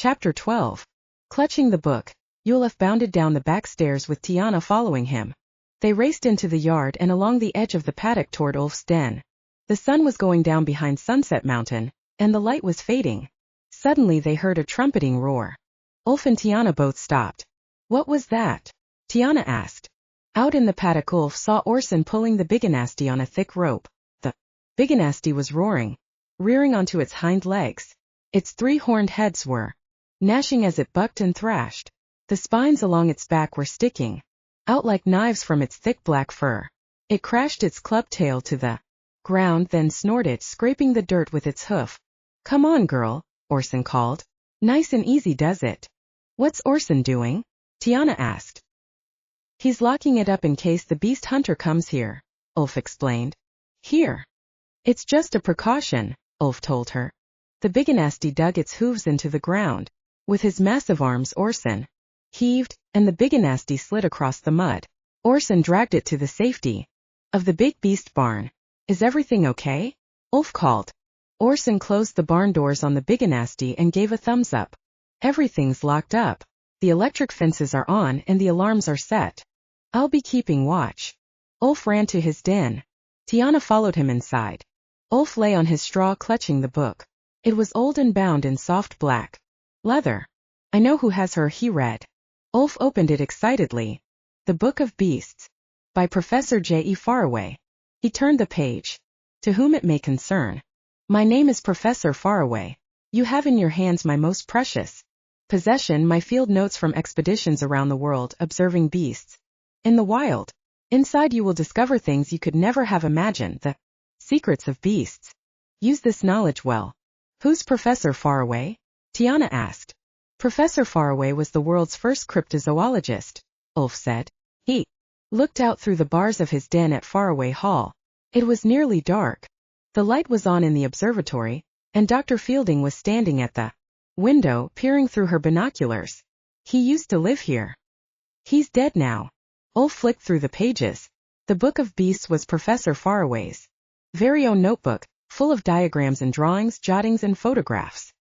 Chapter 12. Clutching the book, Yulef bounded down the back stairs with Tiana following him. They raced into the yard and along the edge of the paddock toward Ulf's den. The sun was going down behind Sunset Mountain, and the light was fading. Suddenly they heard a trumpeting roar. Ulf and Tiana both stopped. What was that? Tiana asked. Out in the paddock Ulf saw Orson pulling the biganasty on a thick rope. The biganasty was roaring, rearing onto its hind legs. Its three-horned heads were gnashing as it bucked and thrashed. The spines along its back were sticking out like knives from its thick black fur. It crashed its club tail to the ground, then snorted, scraping the dirt with its hoof. Come on, girl, Orson called. Nice and easy, does it? What's Orson doing? Tiana asked. He's locking it up in case the beast hunter comes here, Ulf explained. Here. It's just a precaution, Ulf told her. The biganasty dug its hooves into the ground. With his massive arms Orson heaved, and the biganasty slid across the mud. Orson dragged it to the safety of the big beast barn. Is everything okay? Ulf called. Orson closed the barn doors on the biganasty and gave a thumbs up. Everything's locked up. The electric fences are on and the alarms are set. I'll be keeping watch. Ulf ran to his den. Tiana followed him inside. Ulf lay on his straw clutching the book. It was old and bound in soft black leather. I know who has her, he read. Ulf opened it excitedly. The Book of Beasts, by Professor Farraway. He turned the page. To whom it may concern. My name is Professor Farraway. You have in your hands my most precious possession, my field notes from expeditions around the world observing beasts in the wild. Inside you will discover things you could never have imagined, the secrets of beasts. Use this knowledge well. Who's Professor Farraway? Tiana asked. Professor Farraway was the world's first cryptozoologist, Ulf said. He looked out through the bars of his den at Farraway Hall. It was nearly dark. The light was on in the observatory, and Dr. Fielding was standing at the window, peering through her binoculars. He used to live here. He's dead now. Ulf flicked through the pages. The Book of Beasts was Professor Farraway's very own notebook, full of diagrams and drawings, jottings and photographs.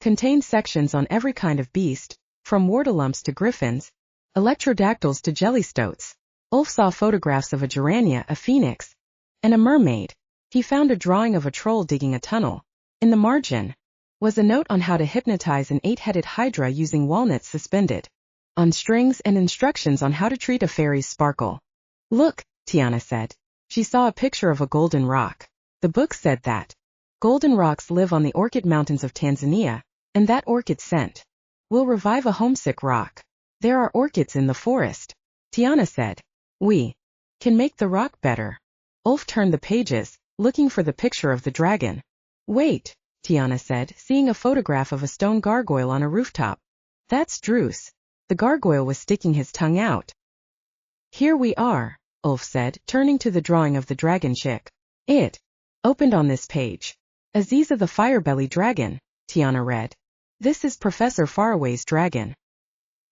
Contained sections on every kind of beast, from wartalumps to griffins, electrodactyls to jellystoats. Ulf saw photographs of a gerania, a phoenix, and a mermaid. He found a drawing of a troll digging a tunnel. In the margin was a note on how to hypnotize an 8-headed hydra using walnuts suspended on strings and instructions on how to treat a fairy's sparkle. Look, Tiana said. She saw a picture of a golden rock. The book said that golden rocks live on the Orchid Mountains of Tanzania, and that orchid scent will revive a homesick rock. There are orchids in the forest, Tiana said. We can make the rock better. Ulf turned the pages, looking for the picture of the dragon. Wait, Tiana said, seeing a photograph of a stone gargoyle on a rooftop. That's Druce. The gargoyle was sticking his tongue out. Here we are, Ulf said, turning to the drawing of the dragon chick. It opened on this page. Aziza the Firebelly Dragon, Tiana read. This is Professor Farraway's dragon.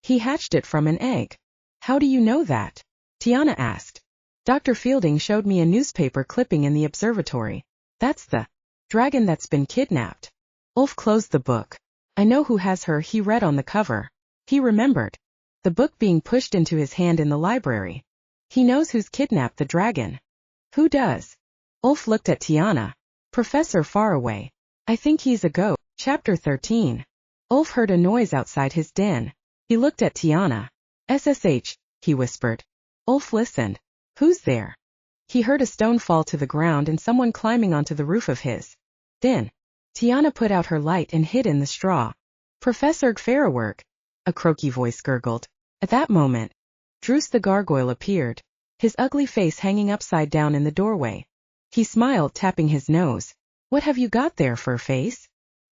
He hatched it from an egg. How do you know that? Tiana asked. Dr. Fielding showed me a newspaper clipping in the observatory. That's the dragon that's been kidnapped. Ulf closed the book. I know who has her, he read on the cover. He remembered the book being pushed into his hand in the library. He knows who's kidnapped the dragon. Who does? Ulf looked at Tiana. Professor Farraway. I think he's a ghost. Chapter 13. Ulf heard a noise outside his den. He looked at Tiana. SSH, he whispered. Ulf listened. Who's there? He heard a stone fall to the ground and someone climbing onto the roof of his den. Tiana put out her light and hid in the straw. Professor Farraway, a croaky voice gurgled. At that moment, Druce the gargoyle appeared, his ugly face hanging upside down in the doorway. He smiled, tapping his nose. What have you got there, Furface?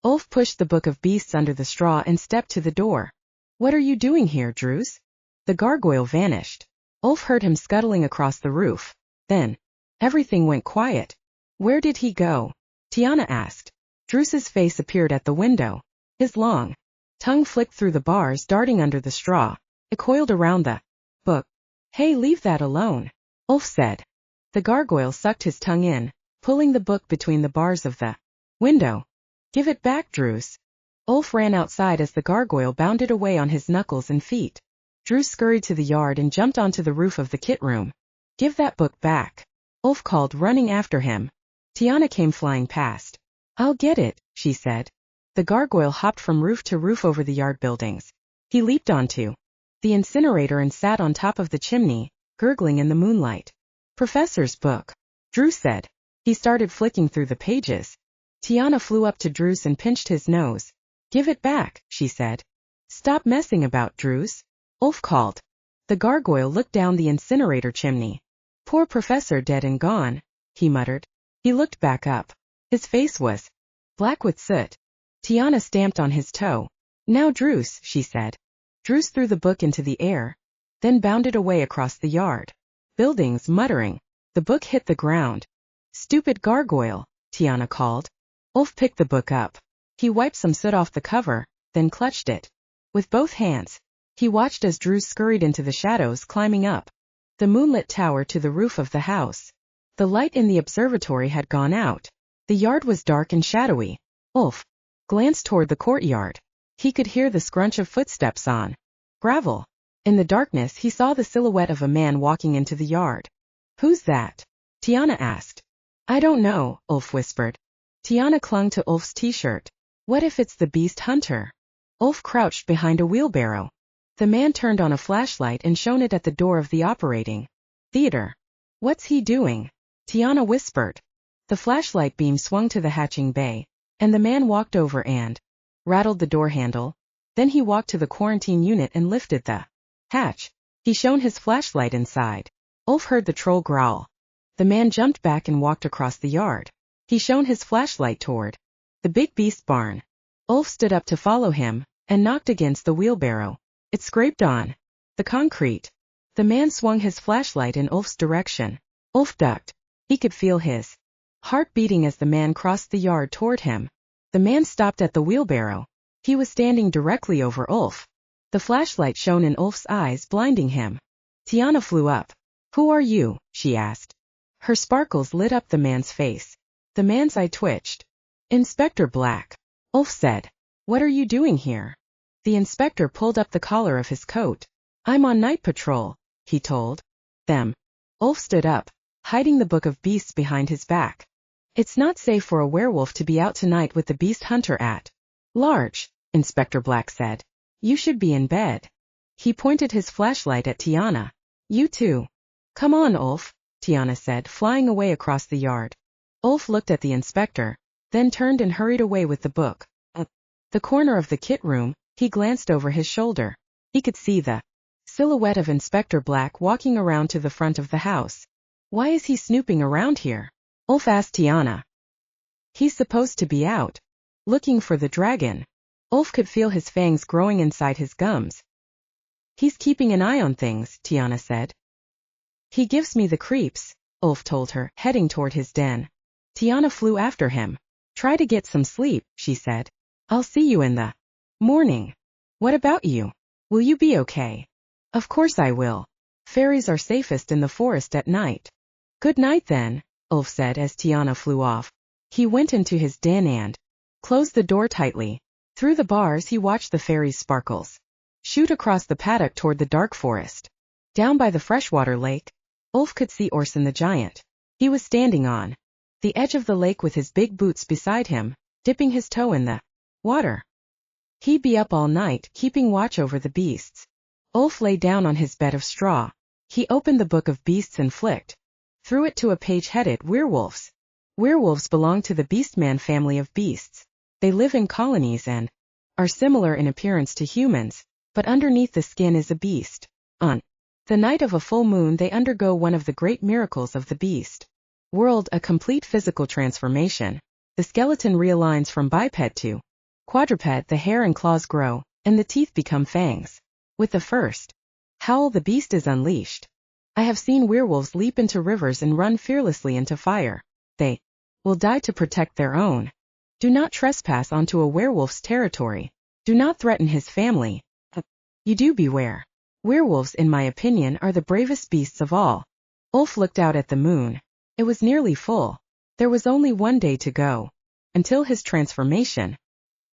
Ulf pushed the Book of Beasts under the straw and stepped to the door. What are you doing here, Druce? The gargoyle vanished. Ulf heard him scuttling across the roof. Then, everything went quiet. Where did he go? Tiana asked. Druce's face appeared at the window. His long tongue flicked through the bars, darting under the straw. It coiled around the book. Hey, leave that alone, Ulf said. The gargoyle sucked his tongue in, pulling the book between the bars of the window. Give it back, Druce. Ulf ran outside as the gargoyle bounded away on his knuckles and feet. Drew scurried to the yard and jumped onto the roof of the kit room. Give that book back, Ulf called, running after him. Tiana came flying past. I'll get it, she said. The gargoyle hopped from roof to roof over the yard buildings. He leaped onto the incinerator and sat on top of the chimney, gurgling in the moonlight. Professor's book, Drew said. He started flicking through the pages. Tiana flew up to Drew's and pinched his nose. Give it back, she said. Stop messing about, Drew's, Ulf called. The gargoyle looked down the incinerator chimney. Poor Professor dead and gone, he muttered. He looked back up. His face was black with soot. Tiana stamped on his toe. Now Drew's, she said. Drew's threw the book into the air, then bounded away across the yard. Buildings, muttering. The book hit the ground. Stupid gargoyle, Tiana called. Ulf picked the book up. He wiped some soot off the cover, then clutched it. With both hands, he watched as Drew scurried into the shadows, climbing up the moonlit tower to the roof of the house. The light in the observatory had gone out. The yard was dark and shadowy. Ulf glanced toward the courtyard. He could hear the scrunch of footsteps on gravel. In the darkness he saw the silhouette of a man walking into the yard. Who's that? Tiana asked. I don't know, Ulf whispered. Tiana clung to Ulf's t-shirt. What if it's the beast hunter? Ulf crouched behind a wheelbarrow. The man turned on a flashlight and shone it at the door of the operating theater. What's he doing? Tiana whispered. The flashlight beam swung to the hatching bay, and the man walked over and rattled the door handle. Then he walked to the quarantine unit and lifted the hatch. He shone his flashlight inside. Ulf heard the troll growl. The man jumped back and walked across the yard. He shone his flashlight toward the big beast barn. Ulf stood up to follow him, and knocked against the wheelbarrow. It scraped on the concrete. The man swung his flashlight in Ulf's direction. Ulf ducked. He could feel his heart beating as the man crossed the yard toward him. The man stopped at the wheelbarrow. He was standing directly over Ulf. The flashlight shone in Ulf's eyes, blinding him. Tiana flew up. Who are you? She asked. Her sparkles lit up the man's face. The man's eye twitched. Inspector Black, Ulf said. What are you doing here? The inspector pulled up the collar of his coat. I'm on night patrol, he told them. Ulf stood up, hiding the book of beasts behind his back. It's not safe for a werewolf to be out tonight with the beast hunter at large, Inspector Black said. You should be in bed. He pointed his flashlight at Tiana. You too. Come on, Ulf, Tiana said, flying away across the yard. Ulf looked at the inspector, then turned and hurried away with the book. At the corner of the kit room, he glanced over his shoulder. He could see the silhouette of Inspector Black walking around to the front of the house. Why is he snooping around here? Ulf asked Tiana. He's supposed to be out looking for the dragon. Ulf could feel his fangs growing inside his gums. He's keeping an eye on things, Tiana said. He gives me the creeps, Ulf told her, heading toward his den. Tiana flew after him. Try to get some sleep, she said. I'll see you in the morning. What about you? Will you be okay? Of course I will. Fairies are safest in the forest at night. Good night then, Ulf said as Tiana flew off. He went into his den and closed the door tightly. Through the bars he watched the fairies' sparkles shoot across the paddock toward the dark forest. Down by the freshwater lake, Ulf could see Orson the giant. He was standing on the edge of the lake with his big boots beside him, dipping his toe in the water. He'd be up all night, keeping watch over the beasts. Ulf lay down on his bed of straw. He opened the book of beasts and flicked through it to a page headed Werewolves. Werewolves belong to the beastman family of beasts. They live in colonies and are similar in appearance to humans, but underneath the skin is a beast. On the night of a full moon they undergo one of the great miracles of the beast world, a complete physical transformation. The skeleton realigns from biped to quadruped, the hair and claws grow, and the teeth become fangs. With the first howl the beast is unleashed. I have seen werewolves leap into rivers and run fearlessly into fire. They will die to protect their own. Do not trespass onto a werewolf's territory. Do not threaten his family. You do beware. Werewolves, in my opinion, are the bravest beasts of all. Ulf looked out at the moon. It was nearly full. There was only one day to go until his transformation.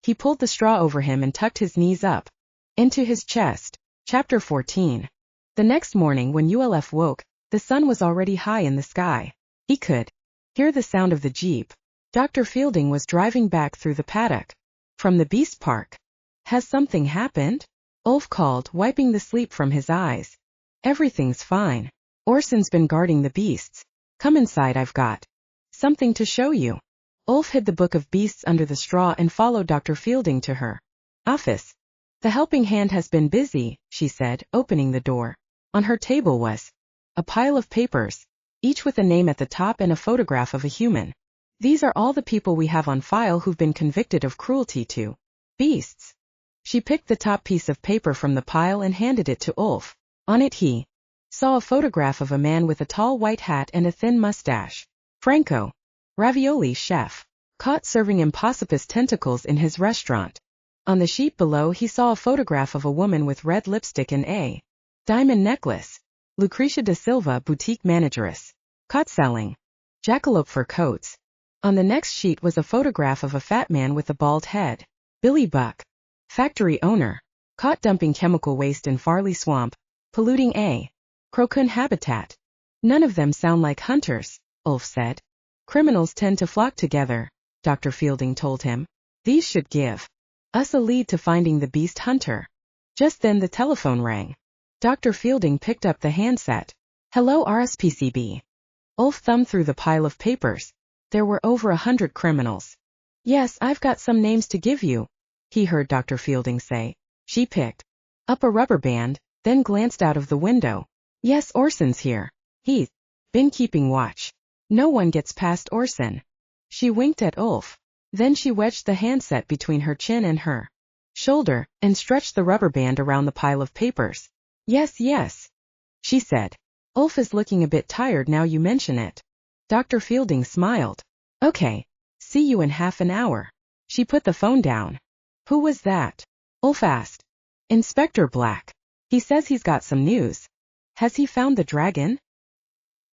He pulled the straw over him and tucked his knees up into his chest. Chapter 14. The next morning when Ulf woke, the sun was already high in the sky. He could hear the sound of the jeep. Dr. Fielding was driving back through the paddock from the beast park. Has something happened? Ulf called, wiping the sleep from his eyes. Everything's fine. Orson's been guarding the beasts. Come inside, I've got something to show you. Ulf hid the book of beasts under the straw and followed Dr. Fielding to her office. The helping hand has been busy, she said, opening the door. On her table was a pile of papers, each with a name at the top and a photograph of a human. These are all the people we have on file who've been convicted of cruelty to beasts. She picked the top piece of paper from the pile and handed it to Ulf. On it he saw a photograph of a man with a tall white hat and a thin mustache. Franco, ravioli chef, caught serving impossible tentacles in his restaurant. On the sheet below he saw a photograph of a woman with red lipstick and a diamond necklace. Lucretia da Silva, boutique manageress, caught selling jackalope fur coats. On the next sheet was a photograph of a fat man with a bald head. Billy Buck, factory owner, caught dumping chemical waste in Farley Swamp, polluting a crocun habitat. None of them sound like hunters, Ulf said. Criminals tend to flock together, Dr. Fielding told him. These should give us a lead to finding the beast hunter. Just then the telephone rang. Dr. Fielding picked up the handset. Hello, RSPCB. Ulf thumbed through the pile of papers. There were over 100 criminals. Yes, I've got some names to give you, he heard Dr. Fielding say. She picked up a rubber band, then glanced out of the window. Yes, Orson's here. He's been keeping watch. No one gets past Orson. She winked at Ulf. Then she wedged the handset between her chin and her shoulder, and stretched the rubber band around the pile of papers. Yes, yes, she said. Ulf is looking a bit tired now you mention it. Dr. Fielding smiled. Okay, see you in half an hour. She put the phone down. Who was that? Ulf asked. Inspector Black. He says he's got some news. Has he found the dragon?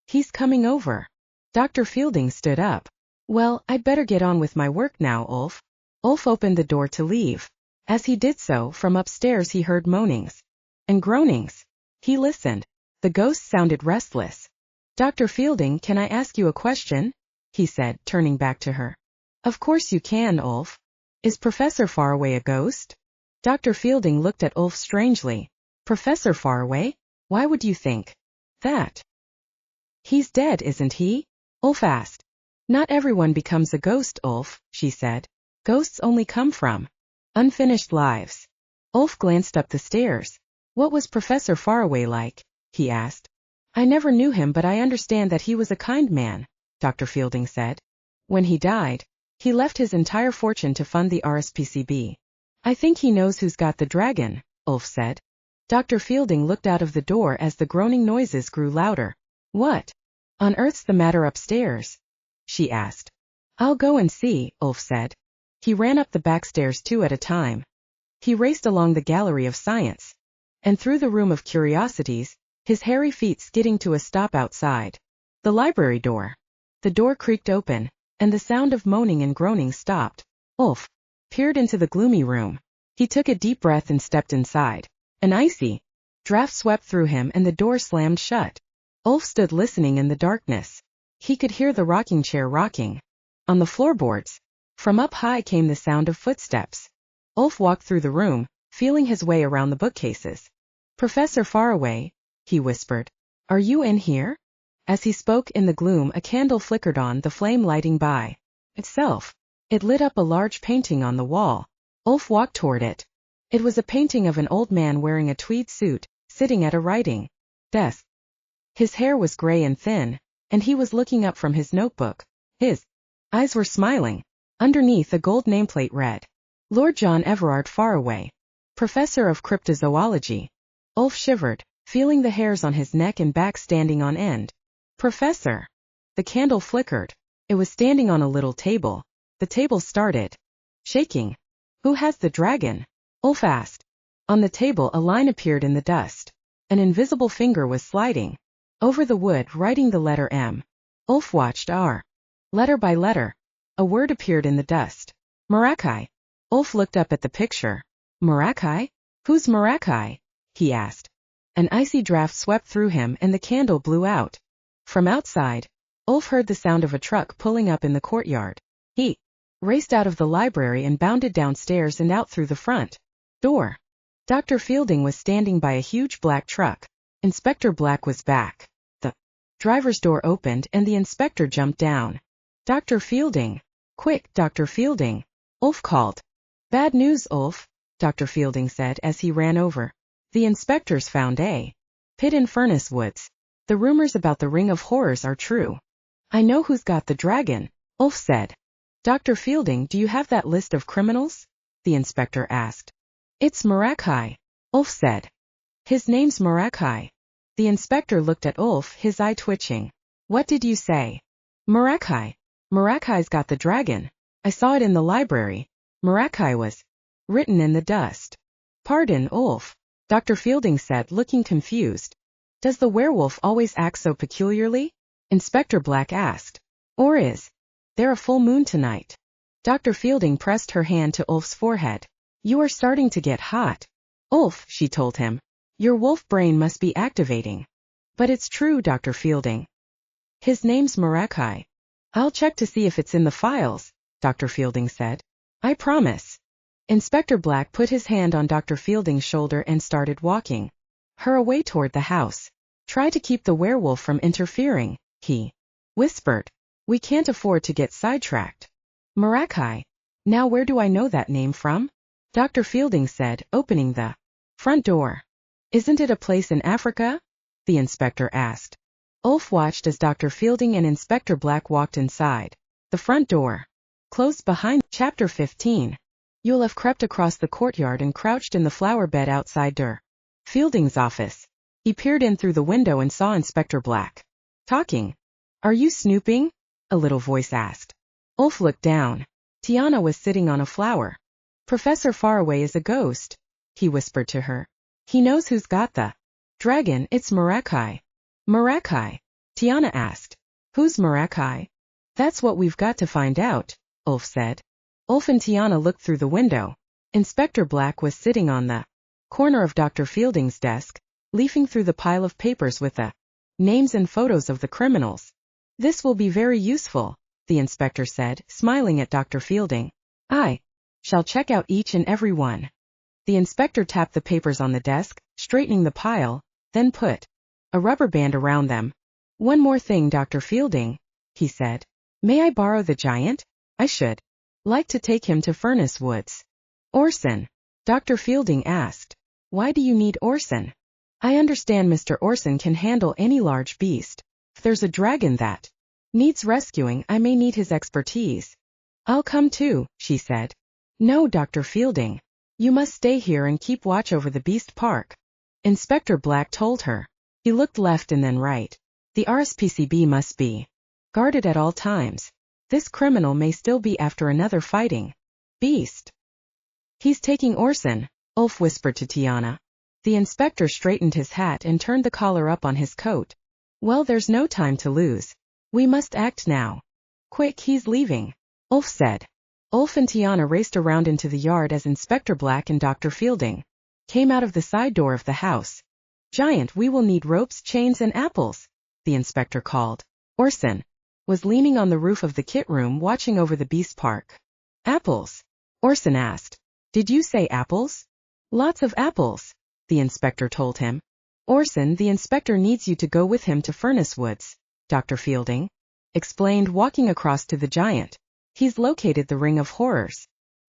He's coming over. Dr. Fielding stood up. Well, I'd better get on with my work now, Ulf. Ulf opened the door to leave. As he did so, from upstairs he heard moanings and groanings. He listened. The ghost sounded restless. Dr. Fielding, can I ask you a question? He said, turning back to her. Of course you can, Ulf. Is Professor Farraway a ghost? Dr. Fielding looked at Ulf strangely. Professor Farraway? Why would you think that? He's dead, isn't he? Ulf asked. Not everyone becomes a ghost, Ulf, she said. Ghosts only come from unfinished lives. Ulf glanced up the stairs. What was Professor Farraway like? He asked. I never knew him, but I understand that he was a kind man, Dr. Fielding said. When he died, he left his entire fortune to fund the RSPCB. I think he knows who's got the dragon, Ulf said. Dr. Fielding looked out of the door as the groaning noises grew louder. What on earth's the matter upstairs? She asked. I'll go and see, Ulf said. He ran up the back stairs 2 at a time. He raced along the gallery of science and through the room of curiosities, his hairy feet skidding to a stop outside the library door. The door creaked open, and the sound of moaning and groaning stopped. Ulf peered into the gloomy room. He took a deep breath and stepped inside. An icy draft swept through him and the door slammed shut. Ulf stood listening in the darkness. He could hear the rocking chair rocking on the floorboards. From up high came the sound of footsteps. Ulf walked through the room, feeling his way around the bookcases. Professor Farraway, he whispered. Are you in here? As he spoke in the gloom, a candle flickered on, the flame lighting by itself. It lit up a large painting on the wall. Ulf walked toward it. It was a painting of an old man wearing a tweed suit, sitting at a writing desk. His hair was gray and thin, and he was looking up from his notebook. His eyes were smiling. Underneath a gold nameplate read, Lord John Everard Farraway, Professor of Cryptozoology. Ulf shivered, feeling the hairs on his neck and back standing on end. Professor. The candle flickered. It was standing on a little table. The table started shaking. Who has the dragon? Ulf asked. On the table a line appeared in the dust. An invisible finger was sliding over the wood, writing the letter M. Ulf watched R. Letter by letter. A word appeared in the dust. Maracai. Ulf looked up at the picture. Marakai? Who's Marakai? He asked. An icy draft swept through him and the candle blew out. From outside, Ulf heard the sound of a truck pulling up in the courtyard. He raced out of the library and bounded downstairs and out through the front door. Dr. Fielding was standing by a huge black truck. Inspector Black was back. The driver's door opened and the inspector jumped down. Dr. Fielding. Quick, Dr. Fielding. Ulf called. Bad news, Ulf, Dr. Fielding said as he ran over. The inspectors found a pit in Furnace Woods. The rumors about the Ring of Horrors are true. I know who's got the dragon, Ulf said. Dr. Fielding, do you have that list of criminals? The inspector asked. It's Marakai, Ulf said. His name's Marakai. The inspector looked at Ulf, his eye twitching. What did you say? Marakai. Marakai's got the dragon. I saw it in the library. Marakai was written in the dust. Pardon, Ulf, Dr. Fielding said, looking confused. Does the werewolf always act so peculiarly? Inspector Black asked. Or is there a full moon tonight? Dr. Fielding pressed her hand to Ulf's forehead. You are starting to get hot. Ulf, she told him. Your wolf brain must be activating. But it's true, Dr. Fielding. His name's Marakai. I'll check to see if it's in the files, Dr. Fielding said. I promise. Inspector Black put his hand on Dr. Fielding's shoulder and started walking her away toward the house. Try to keep the werewolf from interfering, he whispered. We can't afford to get sidetracked. Marakai. Now where do I know that name from? Dr. Fielding said, opening the front door. Isn't it a place in Africa? The inspector asked. Ulf watched as Dr. Fielding and Inspector Black walked inside. The front door closed behind. Chapter 15. You'll have crept across the courtyard and crouched in the flower bed outside Dr. Fielding's office. He peered in through the window and saw Inspector Black talking. Are you snooping? A little voice asked. Ulf looked down. Tiana was sitting on a flower. Professor Farraway is a ghost, he whispered to her. He knows who's got the dragon. It's Marakai. Marakai? Tiana asked. Who's Marakai? That's what we've got to find out, Ulf said. Ulf and Tiana looked through the window. Inspector Black was sitting on the corner of Dr. Fielding's desk, leafing through the pile of papers with the names and photos of the criminals. This will be very useful, the inspector said, smiling at Dr. Fielding. I shall check out each and every one. The inspector tapped the papers on the desk, straightening the pile, then put a rubber band around them. One more thing, Dr. Fielding, he said. May I borrow the giant? I should like to take him to Furnace Woods. Orson, Dr. Fielding asked. Why do you need Orson? I understand Mr. Orson can handle any large beast. If there's a dragon that needs rescuing, I may need his expertise. I'll come too, she said. No, Dr. Fielding. You must stay here and keep watch over the beast park. Inspector Black told her. He looked left and then right. The RSPCB must be guarded at all times. This criminal may still be after another fighting beast. He's taking Orson, Ulf whispered to Tiana. The inspector straightened his hat and turned the collar up on his coat. Well, there's no time to lose. We must act now. Quick, he's leaving, Ulf said. Ulf and Tiana raced around into the yard as Inspector Black and Dr. Fielding came out of the side door of the house. Giant, we will need ropes, chains, and apples, the inspector called. Orson was leaning on the roof of the kit room watching over the beast park. Apples? Orson asked. Did you say apples? Lots of apples, the inspector told him. Orson, the inspector needs you to go with him to Furnace Woods, Dr. Fielding explained, walking across to the giant. He's located the Ring of Horrors.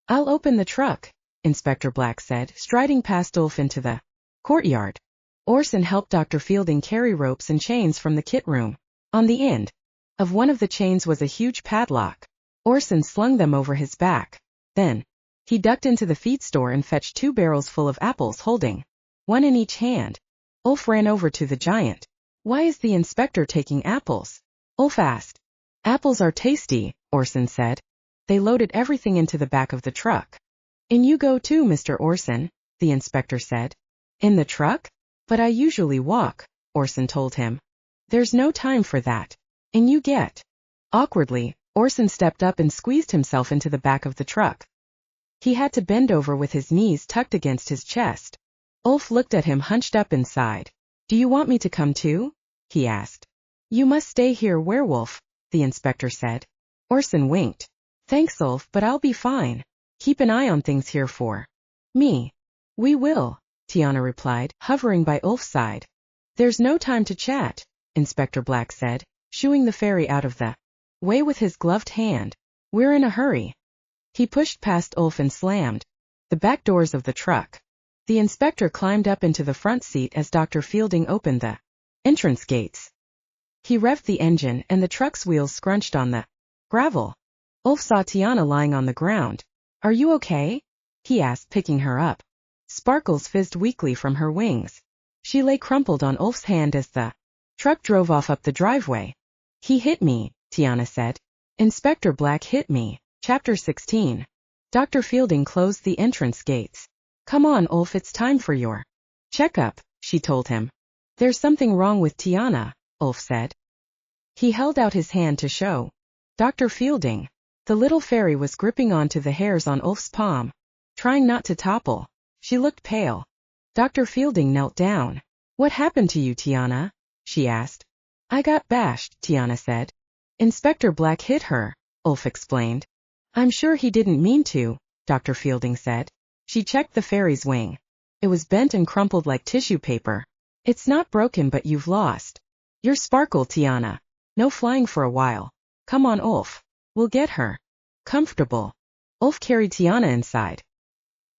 I'll open the truck, Inspector Black said, striding past Ulf into the courtyard. Orson helped Dr. Fielding carry ropes and chains from the kit room. On the end of one of the chains was a huge padlock. Orson slung them over his back. Then he ducked into the feed store and fetched 2 barrels full of apples, holding one in each hand. Ulf ran over to the giant. Why is the inspector taking apples? Ulf asked. Apples are tasty, Orson said. They loaded everything into the back of the truck. In you go too, Mr. Orson, the inspector said. In the truck? But I usually walk, Orson told him. There's no time for that. In you get. Awkwardly, Orson stepped up and squeezed himself into the back of the truck. He had to bend over with his knees tucked against his chest. Ulf looked at him hunched up inside. Do you want me to come too? He asked. You must stay here, werewolf, the inspector said. Orson winked. Thanks, Ulf, but I'll be fine. Keep an eye on things here for me. We will, Tiana replied, hovering by Ulf's side. There's no time to chat, Inspector Black said, shooing the fairy out of the way with his gloved hand. We're in a hurry. He pushed past Ulf and slammed the back doors of the truck. The inspector climbed up into the front seat as Dr. Fielding opened the entrance gates. He revved the engine and the truck's wheels scrunched on the gravel. Ulf saw Tiana lying on the ground. Are you okay? He asked, picking her up. Sparkles fizzed weakly from her wings. She lay crumpled on Ulf's hand as the truck drove off up the driveway. He hit me, Tiana said. Inspector Black hit me. Chapter 16. Dr. Fielding closed the entrance gates. Come on, Ulf, it's time for your checkup, she told him. There's something wrong with Tiana, Ulf said. He held out his hand to show Dr. Fielding. The little fairy was gripping onto the hairs on Ulf's palm, trying not to topple. She looked pale. Dr. Fielding knelt down. What happened to you, Tiana? She asked. I got bashed, Tiana said. Inspector Black hit her, Ulf explained. I'm sure he didn't mean to, Dr. Fielding said. She checked the fairy's wing. It was bent and crumpled like tissue paper. It's not broken, but you've lost your sparkle, Tiana. No flying for a while. Come on, Ulf. We'll get her comfortable. Ulf carried Tiana inside.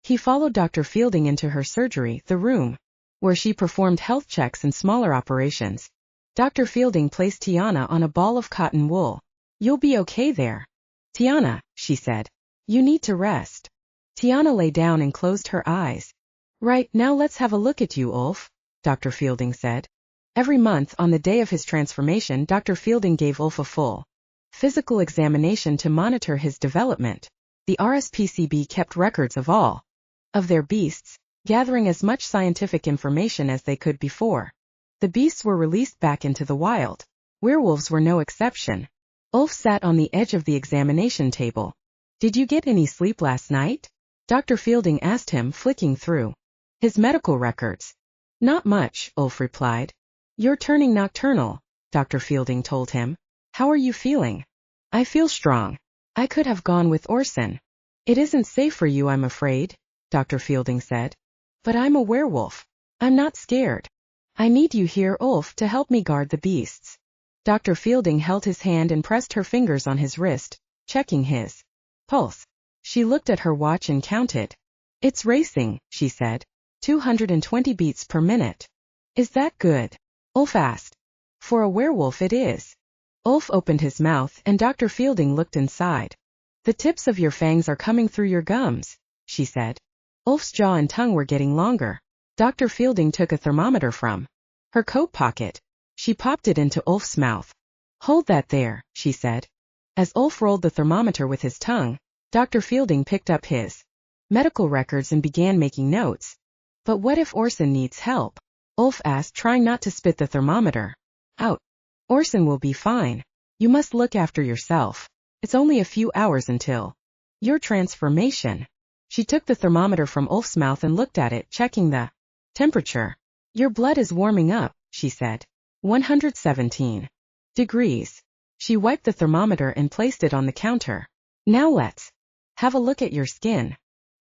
He followed Dr. Fielding into her surgery, the room where she performed health checks and smaller operations. Dr. Fielding placed Tiana on a ball of cotton wool. You'll be okay there. Tiana, she said. You need to rest. Tiana lay down and closed her eyes. Right, now let's have a look at you, Ulf, Dr. Fielding said. Every month on the day of his transformation, Dr. Fielding gave Ulf a full physical examination to monitor his development. The RSPCB kept records of all of their beasts, gathering as much scientific information as they could before the beasts were released back into the wild. Werewolves were no exception. Ulf sat on the edge of the examination table. Did you get any sleep last night? Dr. Fielding asked him, flicking through his medical records. Not much, Ulf replied. You're turning nocturnal, Dr. Fielding told him. How are you feeling? I feel strong. I could have gone with Orson. It isn't safe for you, I'm afraid, Dr. Fielding said. But I'm a werewolf. I'm not scared. I need you here, Ulf, to help me guard the beasts. Dr. Fielding held his hand and pressed her fingers on his wrist, checking his pulse. She looked at her watch and counted. It's racing, she said. 220 beats per minute. Is that good? Ulf asked. For a werewolf it is. Ulf opened his mouth and Dr. Fielding looked inside. The tips of your fangs are coming through your gums, she said. Ulf's jaw and tongue were getting longer. Dr. Fielding took a thermometer from her coat pocket. She popped it into Ulf's mouth. Hold that there, she said. As Ulf rolled the thermometer with his tongue, Dr. Fielding picked up his medical records and began making notes. But what if Orson needs help? Ulf asked, trying not to spit the thermometer out. Orson will be fine. You must look after yourself. It's only a few hours until your transformation. She took the thermometer from Ulf's mouth and looked at it, checking the temperature. Your blood is warming up, she said. 117 degrees. She wiped the thermometer and placed it on the counter. Now let's have a look at your skin.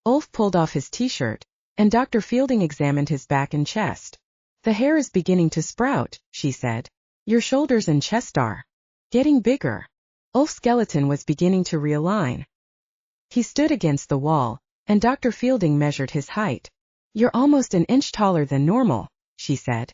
Ulf pulled off his t-shirt, and Dr. Fielding examined his back and chest. The hair is beginning to sprout, she said. Your shoulders and chest are getting bigger. Ulf's skeleton was beginning to realign. He stood against the wall, and Dr. Fielding measured his height. You're almost an inch taller than normal, she said.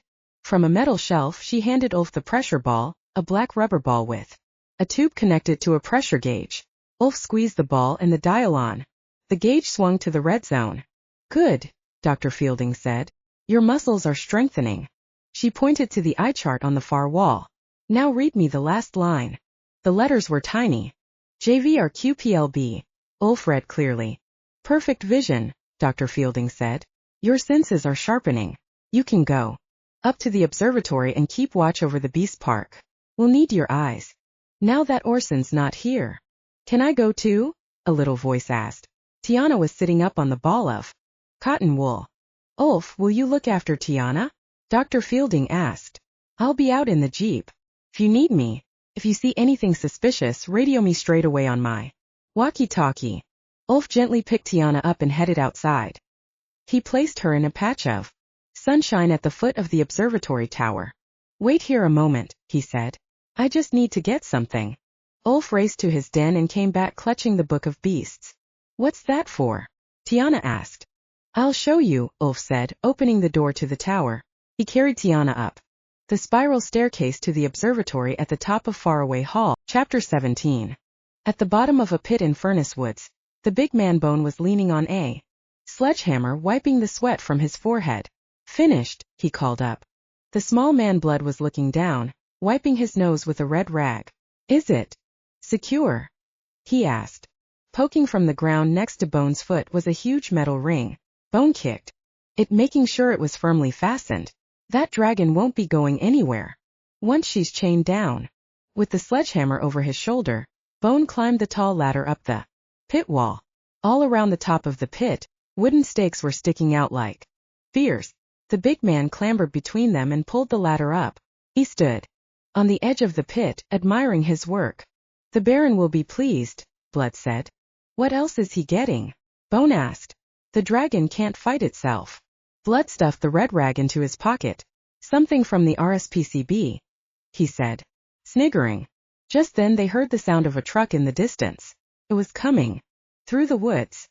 From a metal shelf she handed Ulf the pressure ball, a black rubber ball with a tube connected to a pressure gauge. Ulf squeezed the ball and the dial on. The gauge swung to the red zone. Good, Dr. Fielding said. Your muscles are strengthening. She pointed to the eye chart on the far wall. Now read me the last line. The letters were tiny. JVRQPLB. Ulf read clearly. Perfect vision, Dr. Fielding said. Your senses are sharpening. You can go up to the observatory and keep watch over the beast park. We'll need your eyes. Now that Orson's not here. Can I go too? A little voice asked. Tiana was sitting up on the ball of cotton wool. Ulf, will you look after Tiana? Dr. Fielding asked. I'll be out in the jeep. If you need me, if you see anything suspicious, radio me straight away on my walkie-talkie. Ulf gently picked Tiana up and headed outside. He placed her in a patch of sunshine at the foot of the observatory tower. Wait here a moment, he said. I just need to get something. Ulf raced to his den and came back clutching the Book of Beasts. What's that for? Tiana asked. I'll show you, Ulf said, opening the door to the tower. He carried Tiana up the spiral staircase to the observatory at the top of Farraway Hall. Chapter 17. At the bottom of a pit in Furnace Woods, the big man Bone was leaning on a sledgehammer, wiping the sweat from his forehead. Finished, he called up. The small man Blood was looking down, wiping his nose with a red rag. Is it secure? He asked. Poking from the ground next to Bone's foot was a huge metal ring. Bone kicked it, making sure it was firmly fastened. That dragon won't be going anywhere once she's chained down. With the sledgehammer over his shoulder, Bone climbed the tall ladder up the pit wall. All around the top of the pit, wooden stakes were sticking out like spears. The big man clambered between them and pulled the ladder up. He stood on the edge of the pit, admiring his work. The Baron will be pleased, Blood said. What else is he getting? Bone asked. The dragon can't fight itself. Blood stuffed the red rag into his pocket. Something from the RSPCB, he said, sniggering. Just then they heard the sound of a truck in the distance. It was coming through the woods.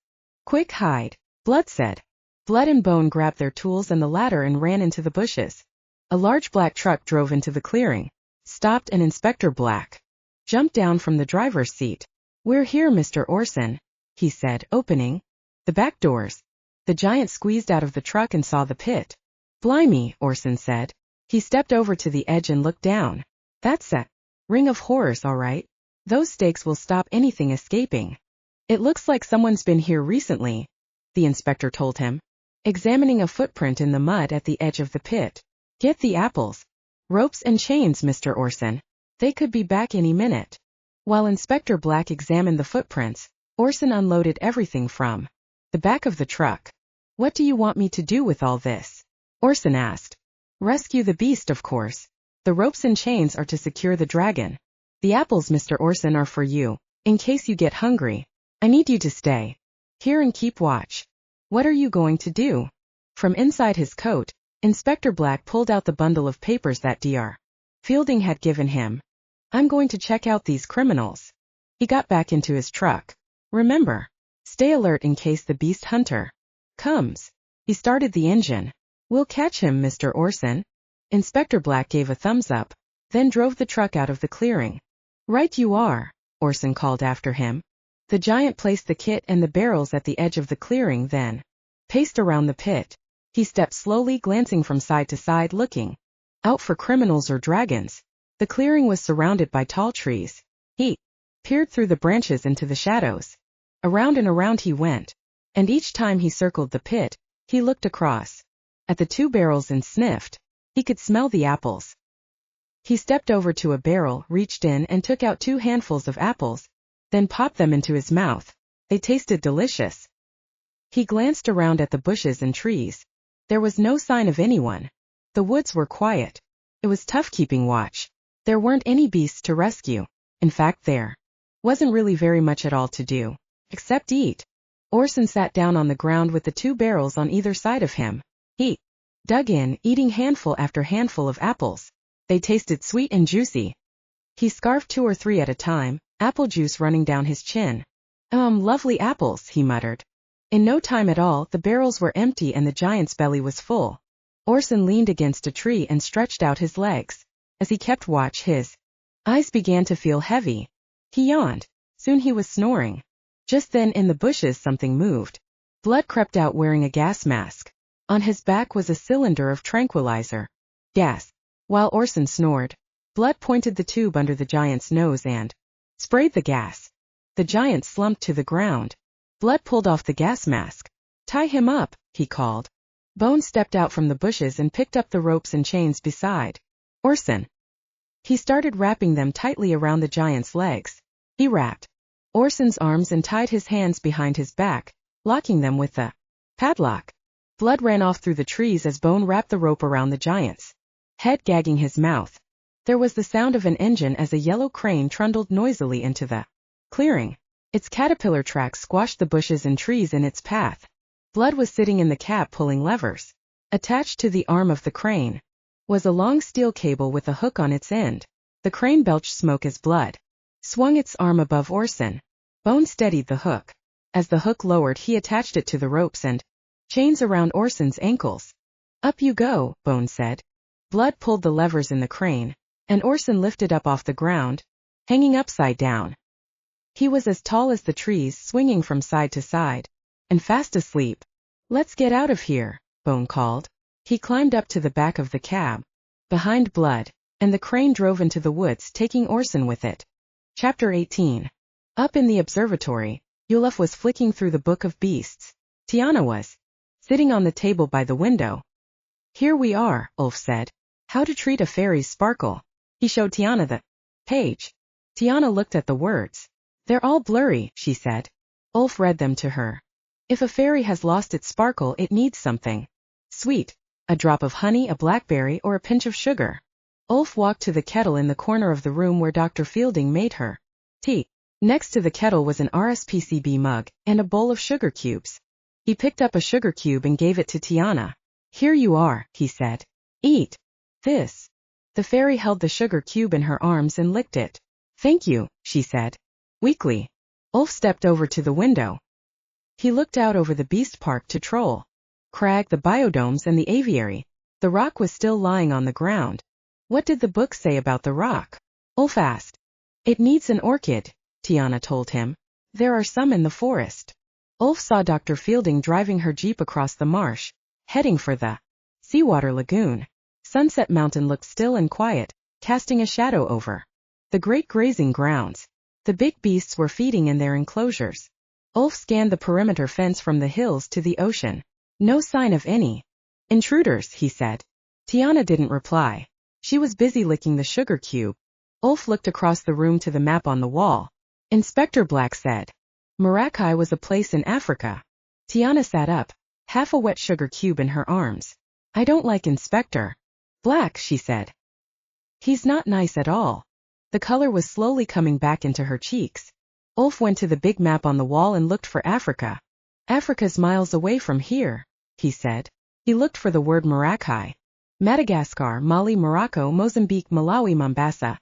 Quick, hide, Blood said. Blood and Bone grabbed their tools and the ladder and ran into the bushes. A large black truck drove into the clearing, stopped, and Inspector Black jumped down from the driver's seat. We're here, Mr. Orson, he said, opening the back doors. The giant squeezed out of the truck and saw the pit. Blimey, Orson said. He stepped over to the edge and looked down. That's a ring of horrors, all right. Those stakes will stop anything escaping. It looks like someone's been here recently, the inspector told him, examining a footprint in the mud at the edge of the pit. Get the apples. Ropes and chains, Mr. Orson. They could be back any minute. While Inspector Black examined the footprints, Orson unloaded everything from the back of the truck. What do you want me to do with all this? Orson asked. Rescue the beast, of course. The ropes and chains are to secure the dragon. The apples, Mr. Orson, are for you, in case you get hungry. I need you to stay here and keep watch. What are you going to do? From inside his coat, Inspector Black pulled out the bundle of papers that Dr. Fielding had given him. I'm going to check out these criminals. He got back into his truck. Remember, stay alert in case the beast hunter comes. He started the engine. We'll catch him, Mr. Orson. Inspector Black gave a thumbs up, then drove the truck out of the clearing. Right you are, Orson called after him. The giant placed the kit and the barrels at the edge of the clearing, then paced around the pit. He stepped slowly, glancing from side to side, looking out for criminals or dragons. The clearing was surrounded by tall trees. He peered through the branches into the shadows. Around and around he went, and each time he circled the pit, he looked across at the two barrels and sniffed. He could smell the apples. He stepped over to a barrel, reached in and took out 2 handfuls of apples, then popped them into his mouth. They tasted delicious. He glanced around at the bushes and trees. There was no sign of anyone. The woods were quiet. It was tough keeping watch. There weren't any beasts to rescue. In fact, there wasn't really very much at all to do, except eat. Orson sat down on the ground with the 2 barrels on either side of him. He dug in, eating handful after handful of apples. They tasted sweet and juicy. He scarfed 2 or 3 at a time, apple juice running down his chin. Lovely apples, he muttered. In no time at all, the barrels were empty and the giant's belly was full. Orson leaned against a tree and stretched out his legs. As he kept watch, his eyes began to feel heavy. He yawned. Soon he was snoring. Just then in the bushes something moved. Blood crept out wearing a gas mask. On his back was a cylinder of tranquilizer gas. While Orson snored, Blood pointed the tube under the giant's nose and sprayed the gas. The giant slumped to the ground. Blood pulled off the gas mask. Tie him up, he called. Bone stepped out from the bushes and picked up the ropes and chains beside Orson. He started wrapping them tightly around the giant's legs. He wrapped Orson's arms and tied his hands behind his back, locking them with the padlock. Blood ran off through the trees as Bone wrapped the rope around the giant's head, gagging his mouth. There was the sound of an engine as a yellow crane trundled noisily into the clearing. Its caterpillar tracks squashed the bushes and trees in its path. Blood was sitting in the cab pulling levers. Attached to the arm of the crane was a long steel cable with a hook on its end. The crane belched smoke as Blood swung its arm above Orson. Bone steadied the hook. As the hook lowered, he attached it to the ropes and chains around Orson's ankles. Up you go, Bone said. Blood pulled the levers in the crane, and Orson lifted up off the ground, hanging upside down. He was as tall as the trees, swinging from side to side, and fast asleep. Let's get out of here, Bone called. He climbed up to the back of the cab, behind Blood, and the crane drove into the woods, taking Orson with it. Chapter 18. Up in the observatory, Olaf was flicking through the Book of Beasts. Tiana was sitting on the table by the window. Here we are, Ulf said. How to treat a fairy's sparkle. He showed Tiana the page. Tiana looked at the words. They're all blurry, she said. Ulf read them to her. If a fairy has lost its sparkle, it needs something sweet. A drop of honey, a blackberry, or a pinch of sugar. Ulf walked to the kettle in the corner of the room where Dr. Fielding made her tea. Next to the kettle was an RSPCB mug and a bowl of sugar cubes. He picked up a sugar cube and gave it to Tiana. Here you are, he said. Eat this. The fairy held the sugar cube in her arms and licked it. Thank you, she said weakly. Ulf stepped over to the window. He looked out over the beast park to Troll Crag, the biodomes, and the aviary. The rock was still lying on the ground. What did the book say about the rock? Ulf asked. It needs an orchid, Tiana told him. There are some in the forest. Ulf saw Dr. Fielding driving her jeep across the marsh, heading for the seawater lagoon. Sunset Mountain looked still and quiet, casting a shadow over the great grazing grounds. The big beasts were feeding in their enclosures. Ulf scanned the perimeter fence from the hills to the ocean. No sign of any intruders, he said. Tiana didn't reply. She was busy licking the sugar cube. Ulf looked across the room to the map on the wall. Inspector Black said. Maracay was a place in Africa. Tiana sat up, half a wet sugar cube in her arms. I don't like Inspector Black, she said. He's not nice at all. The color was slowly coming back into her cheeks. Ulf went to the big map on the wall and looked for Africa. Africa's miles away from here, he said. He looked for the word Maracay. Madagascar, Mali, Morocco, Mozambique, Malawi, Mombasa.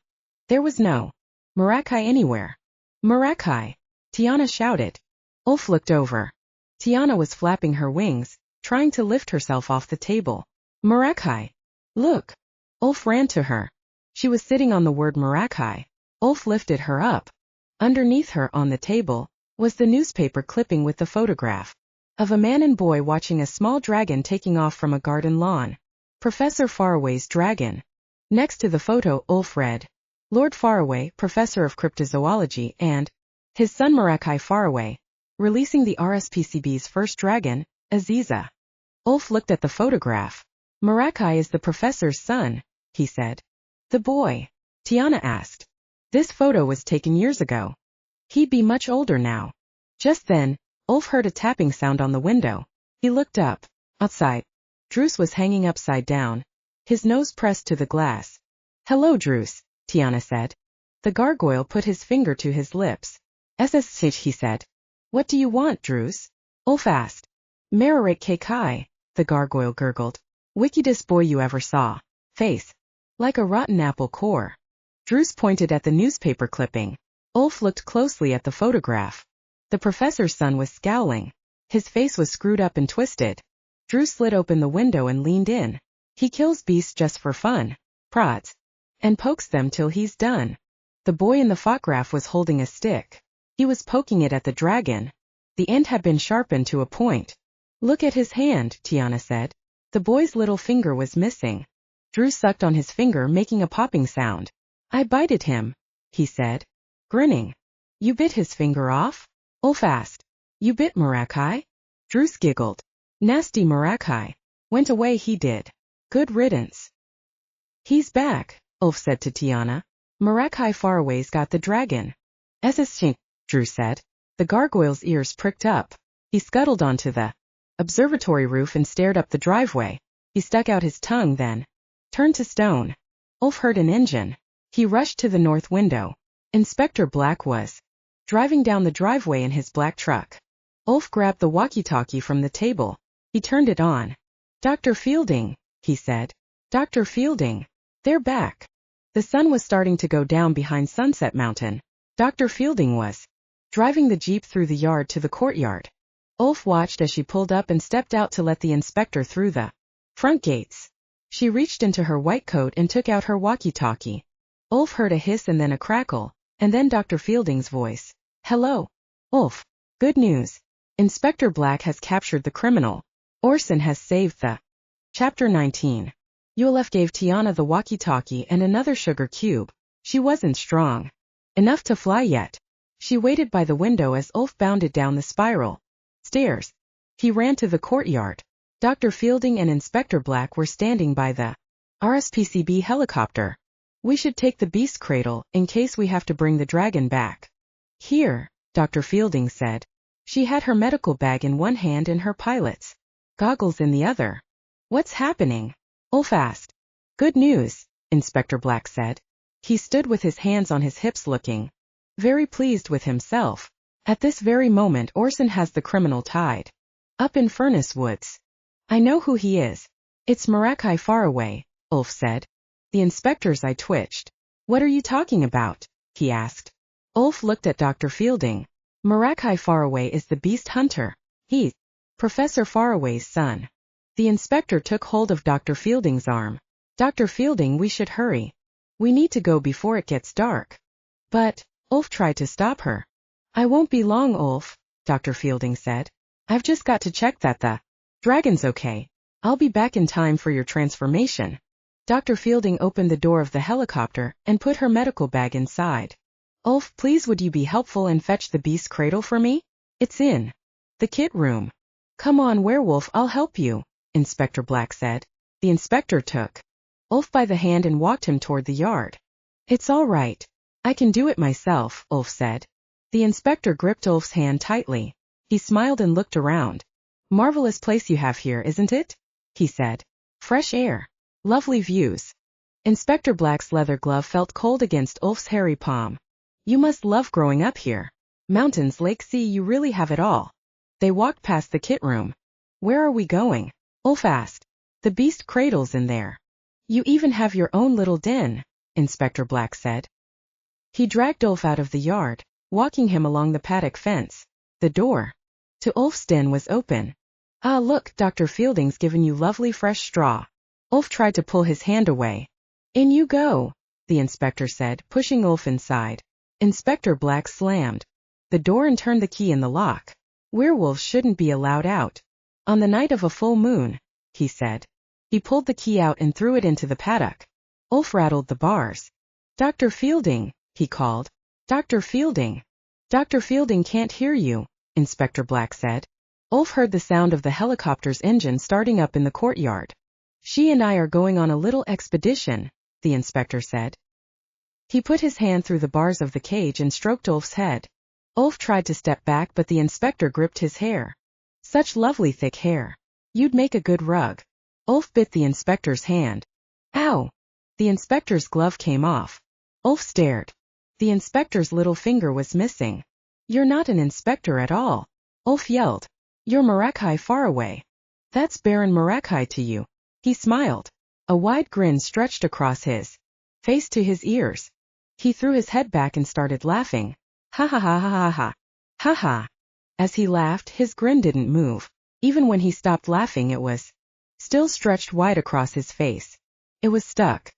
There was no Maracay anywhere. Maracay! Tiana shouted. Ulf looked over. Tiana was flapping her wings, trying to lift herself off the table. Maracay! Look! Ulf ran to her. She was sitting on the word Maracay. Ulf lifted her up. Underneath her, on the table, was the newspaper clipping with the photograph of a man and boy watching a small dragon taking off from a garden lawn. Professor Farraway's dragon. Next to the photo, Ulf read, Lord Farraway, Professor of Cryptozoology, and his son Maracay Farraway, releasing the RSPCB's first dragon, Aziza. Ulf looked at the photograph. Maracay is the professor's son, he said. The boy? Tiana asked. This photo was taken years ago. He'd be much older now. Just then, Ulf heard a tapping sound on the window. He looked up. Outside, Druce was hanging upside down, his nose pressed to the glass. Hello, Druce, Tiana said. The gargoyle put his finger to his lips. SSH, he said. What do you want, Druce? Ulf asked. Mararake Kai, the gargoyle gurgled. Wickedest boy you ever saw. Face. Like a rotten apple core. Druce pointed at the newspaper clipping. Ulf looked closely at the photograph. The professor's son was scowling. His face was screwed up and twisted. Druce slid open the window and leaned in. He kills beasts just for fun, prods, and pokes them till he's done. The boy in the photograph was holding a stick. He was poking it at the dragon. The end had been sharpened to a point. Look at his hand, Tiana said. The boy's little finger was missing. Druce sucked on his finger, making a popping sound. I bited him, he said, grinning. You bit his finger off? Ulf asked. You bit Maracay? Druce giggled. Nasty Maracay. Went away he did. Good riddance. He's back, Ulf said to Tiana. Maracay Farraway's got the dragon. SSH, Druce said. The gargoyle's ears pricked up. He scuttled onto the observatory roof and stared up the driveway. He stuck out his tongue then turned to stone. Ulf heard an engine. He rushed to the north window. Inspector Black was driving down the driveway in his black truck. Ulf grabbed the walkie-talkie from the table. He turned it on. "Dr. Fielding," he said. "Dr. Fielding. They're back." The sun was starting to go down behind Sunset Mountain. Dr. Fielding was driving the jeep through the yard to the courtyard. Ulf watched as she pulled up and stepped out to let the inspector through the front gates. She reached into her white coat and took out her walkie-talkie. Ulf heard a hiss and then a crackle, and then Dr. Fielding's voice. "Hello, Ulf. Good news. Inspector Black has captured the criminal. Orson has saved the..." Chapter 19. Yulef gave Tiana the walkie-talkie and another sugar cube. She wasn't strong enough to fly yet. She waited by the window as Ulf bounded down the spiral stairs. He ran to the courtyard. Dr. Fielding and Inspector Black were standing by the RSPCB helicopter. "We should take the beast cradle, in case we have to bring the dragon back." "Here," Dr. Fielding said. She had her medical bag in one hand and her pilot's goggles in the other. "What's happening?" Ulf asked. "Good news," Inspector Black said. He stood with his hands on his hips looking very pleased with himself. "At this very moment Orson has the criminal tied up in Furnace Woods. I know who he is. It's Marakai Farraway," Ulf said. The inspector's eye twitched. "What are you talking about?" he asked. Ulf looked at Dr. Fielding. "Marakai Farraway is the beast hunter. He's Professor Farraway's son." The inspector took hold of Dr. Fielding's arm. "Dr. Fielding, we should hurry. We need to go before it gets dark." "But," Ulf tried to stop her. "I won't be long, Ulf," Dr. Fielding said. "I've just got to check that the dragon's okay. I'll be back in time for your transformation." Dr. Fielding opened the door of the helicopter and put her medical bag inside. "Ulf, please would you be helpful and fetch the beast cradle for me? It's in the kit room." "Come on, Werewolf, I'll help you," Inspector Black said. The inspector took Ulf by the hand and walked him toward the yard. "It's all right. I can do it myself," Ulf said. The inspector gripped Ulf's hand tightly. He smiled and looked around. "Marvelous place you have here, isn't it?" he said. "Fresh air. Lovely views." Inspector Black's leather glove felt cold against Ulf's hairy palm. "You must love growing up here. Mountains, lake, sea, you really have it all." They walked past the kit room. "Where are we going?" Ulf asked. "The beast cradle's in there. You even have your own little den," Inspector Black said. He dragged Ulf out of the yard, walking him along the paddock fence. The door to Ulf's den was open. "Ah, look, Dr. Fielding's given you lovely fresh straw." Ulf tried to pull his hand away. "In you go," the inspector said, pushing Ulf inside. Inspector Black slammed the door and turned the key in the lock. "Werewolves shouldn't be allowed out on the night of a full moon," he said. He pulled the key out and threw it into the paddock. Ulf rattled the bars. "Dr. Fielding," he called. "Dr. Fielding." "Dr. Fielding can't hear you," Inspector Black said. Ulf heard the sound of the helicopter's engine starting up in the courtyard. "She and I are going on a little expedition," the inspector said. He put his hand through the bars of the cage and stroked Ulf's head. Ulf tried to step back, but the inspector gripped his hair. "Such lovely thick hair. You'd make a good rug." Ulf bit the inspector's hand. "Ow!" The inspector's glove came off. Ulf stared. The inspector's little finger was missing. "You're not an inspector at all," Ulf yelled. "You're Marakai Farraway. That's Baron Marakai to you." He smiled. A wide grin stretched across his face to his ears. He threw his head back and started laughing. "Ha ha ha ha ha ha. Ha ha." As he laughed, his grin didn't move. Even when he stopped laughing, it was still stretched wide across his face. It was stuck.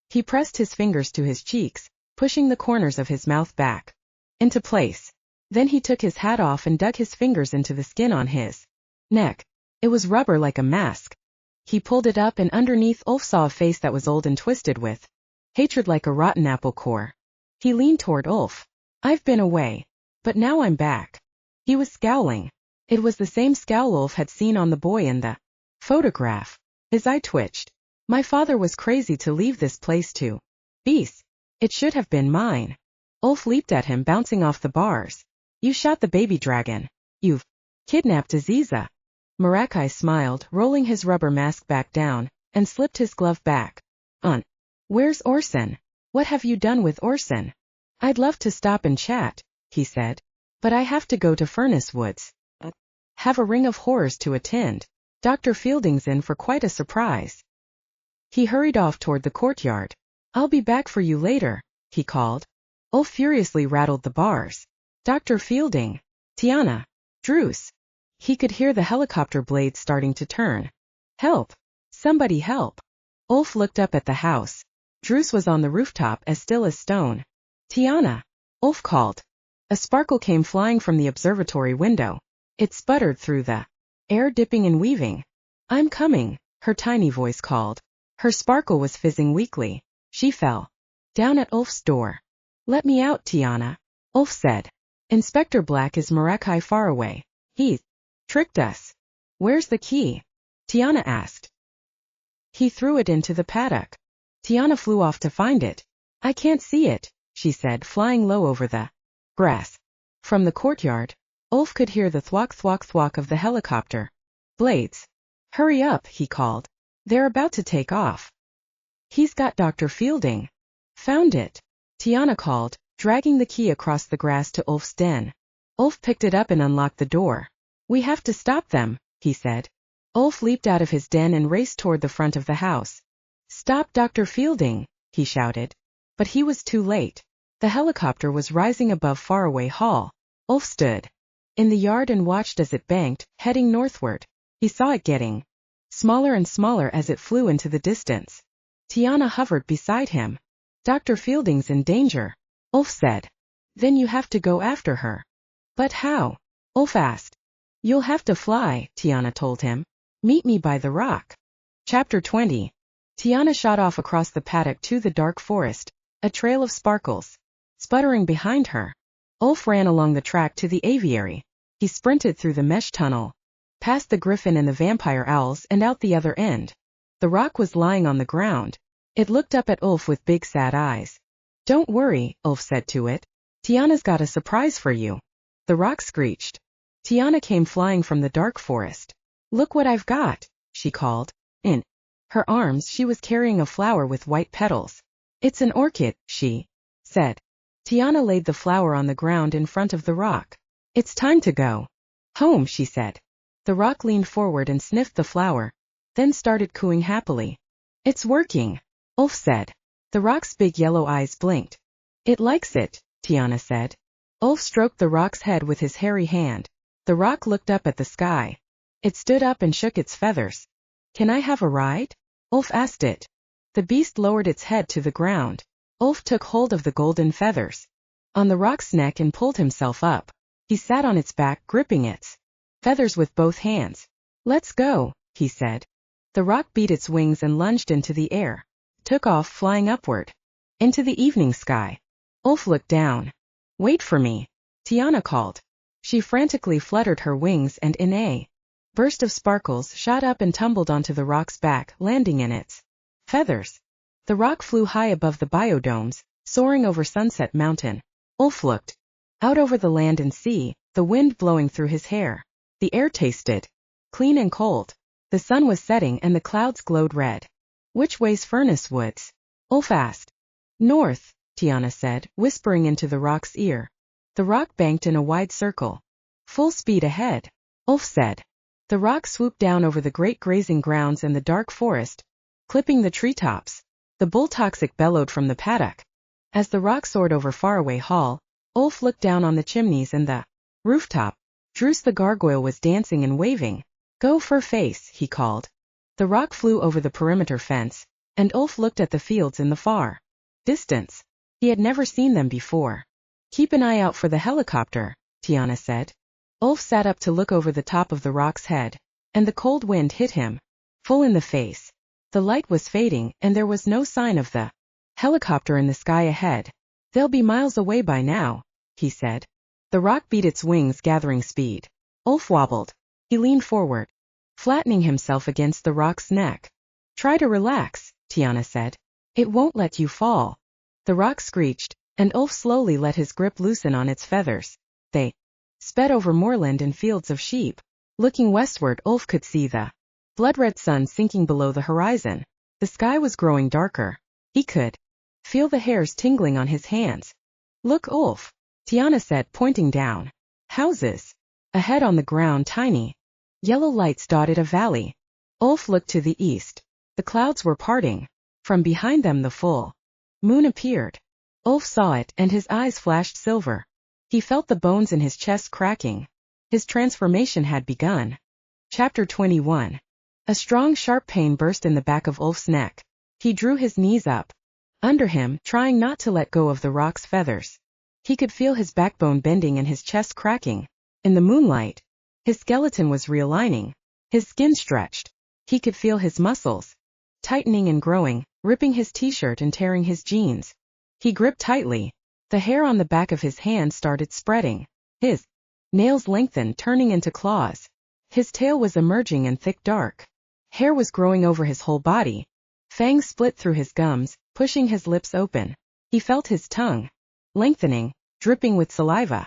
He pressed his fingers to his cheeks, pushing the corners of his mouth back into place. Then he took his hat off and dug his fingers into the skin on his neck. It was rubber like a mask. He pulled it up, and underneath Ulf saw a face that was old and twisted with hatred like a rotten apple core. He leaned toward Ulf. "I've been away, but now I'm back." He was scowling. It was the same scowl Ulf had seen on the boy in the photograph. His eye twitched. "My father was crazy to leave this place to beasts. It should have been mine." Ulf leaped at him, bouncing off the bars. "You shot the baby dragon. You've Kidnapped Aziza. Marakai smiled, rolling his rubber mask back down, and slipped his glove back on. Where's Orson? What have you done with Orson? I'd love to stop and chat, he said. But I have to go to Furnace Woods. Have a ring of horrors to attend. Dr. Fielding's in for quite a surprise. He hurried off toward the courtyard. I'll be back for you later, he called. Ulf furiously rattled the bars. Dr. Fielding, Tiana, Druce. He could hear the helicopter blades starting to turn. Help! Somebody help! Ulf looked up at the house. Druce was on the rooftop as still as stone. Tiana! Ulf called. A sparkle came flying from the observatory window. It sputtered through the air, dipping and weaving. I'm coming, her tiny voice called. Her sparkle was fizzing weakly. She fell down at Ulf's door. Let me out, Tiana, Ulf said. Inspector Black is Marakai Farraway. He tricked us. Where's the key? Tiana asked. He threw it into the paddock. Tiana flew off to find it. I can't see it, she said, flying low over the grass. From the courtyard, Ulf could hear the thwack thwack thwack of the helicopter. Blades. Hurry up, he called. They're about to take off. He's got Dr. Fielding. Found it. Tiana called, dragging the key across the grass to Ulf's den. Ulf picked it up and unlocked the door. We have to stop them, he said. Ulf leaped out of his den and raced toward the front of the house. Stop Dr. Fielding, he shouted. But he was too late. The helicopter was rising above Farraway Hall. Ulf stood in the yard and watched as it banked, heading northward. He saw it getting smaller and smaller as it flew into the distance. Tiana hovered beside him. Dr. Fielding's in danger, Ulf said. Then you have to go after her. But how? Ulf asked. You'll have to fly, Tiana told him. Meet me by the rock. Chapter 20. Tiana shot off across the paddock to the dark forest, a trail of sparkles sputtering behind her. Ulf ran along the track to the aviary. He sprinted through the mesh tunnel, past the griffin and the vampire owls and out the other end. The rock was lying on the ground. It looked up at Ulf with big sad eyes. Don't worry, Ulf said to it. Tiana's got a surprise for you. The rock screeched. Tiana came flying from the dark forest. Look what I've got, she called. In her arms she was carrying a flower with white petals. It's an orchid, she said. Tiana laid the flower on the ground in front of the rock. It's time to go home, she said. The rock leaned forward and sniffed the flower, then started cooing happily. It's working, Ulf said. The rock's big yellow eyes blinked. It likes it, Tiana said. Ulf stroked the rock's head with his hairy hand. The rock looked up at the sky. It stood up and shook its feathers. Can I have a ride? Ulf asked it. The beast lowered its head to the ground. Ulf took hold of the golden feathers on the rock's neck and pulled himself up. He sat on its back, gripping its feathers with both hands. Let's go, he said. The rock beat its wings and lunged into the air, took off flying upward into the evening sky. Ulf looked down. Wait for me, Tiana called. She frantically fluttered her wings and in a burst of sparkles shot up and tumbled onto the rock's back, landing in its feathers. The rock flew high above the biodomes, soaring over Sunset Mountain. Ulf looked out over the land and sea, the wind blowing through his hair. The air tasted clean and cold. The sun was setting and the clouds glowed red. Which way's Furnace Woods? Ulf asked. North, Tiana said, whispering into the rock's ear. The rock banked in a wide circle. Full speed ahead, Ulf said. The rock swooped down over the great grazing grounds and the dark forest, clipping the treetops. The bull toxic bellowed from the paddock. As the rock soared over Farraway Hall, Ulf looked down on the chimneys and the rooftop. Druce the gargoyle was dancing and waving. Go for face, he called. The rock flew over the perimeter fence, and Ulf looked at the fields in the far distance. He had never seen them before. Keep an eye out for the helicopter, Tiana said. Ulf sat up to look over the top of the rock's head, and the cold wind hit him full in the face. The light was fading, and there was no sign of the helicopter in the sky ahead. They'll be miles away by now, he said. The rock beat its wings, gathering speed. Ulf wobbled. He leaned forward, flattening himself against the rock's neck. Try to relax, Tiana said. It won't let you fall. The rock screeched, and Ulf slowly let his grip loosen on its feathers. They sped over moorland and fields of sheep. Looking westward, Ulf could see the blood-red sun sinking below the horizon. The sky was growing darker. He could feel the hairs tingling on his hands. Look, Ulf, Tiana said, pointing down. Houses. Ahead on the ground, tiny yellow lights dotted a valley. Ulf looked to the east. The clouds were parting. From behind them the full moon appeared. Ulf saw it, and his eyes flashed silver. He felt the bones in his chest cracking. His transformation had begun. Chapter 21. A strong, sharp pain burst in the back of Ulf's neck. He drew his knees up under him, trying not to let go of the rock's feathers. He could feel his backbone bending and his chest cracking. In the moonlight, his skeleton was realigning. His skin stretched. He could feel his muscles tightening and growing, ripping his t-shirt and tearing his jeans. He gripped tightly. The hair on the back of his hand started spreading. His nails lengthened, turning into claws. His tail was emerging and thick dark. Hair was growing over his whole body. Fangs split through his gums, pushing his lips open. He felt his tongue lengthening, dripping with saliva.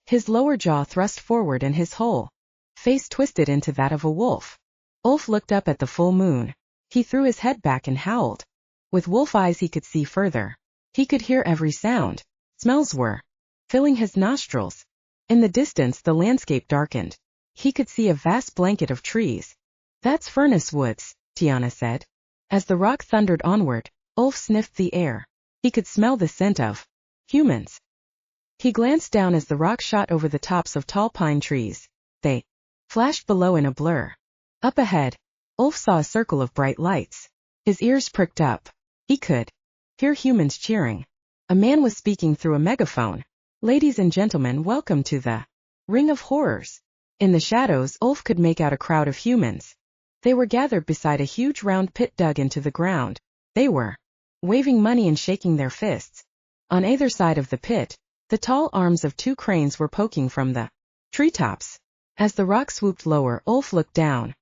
His lower jaw thrust forward and his whole face twisted into that of a wolf. Ulf looked up at the full moon. He threw his head back and howled. With wolf eyes he could see further. He could hear every sound. Smells were filling his nostrils. In the distance the landscape darkened. He could see a vast blanket of trees. That's furnace woods, Tiana said. As the rock thundered onward, Ulf sniffed the air. He could smell the scent of humans. He glanced down as the rock shot over the tops of tall pine trees. They flashed below in a blur. Up ahead, Ulf saw a circle of bright lights. His ears pricked up. He could hear humans cheering. A man was speaking through a megaphone. Ladies and gentlemen, welcome to the Ring of Horrors. In the shadows, Ulf could make out a crowd of humans. They were gathered beside a huge round pit dug into the ground. They were waving money and shaking their fists. On either side of the pit, the tall arms of two cranes were poking from the treetops. As the rock swooped lower, Ulf looked down.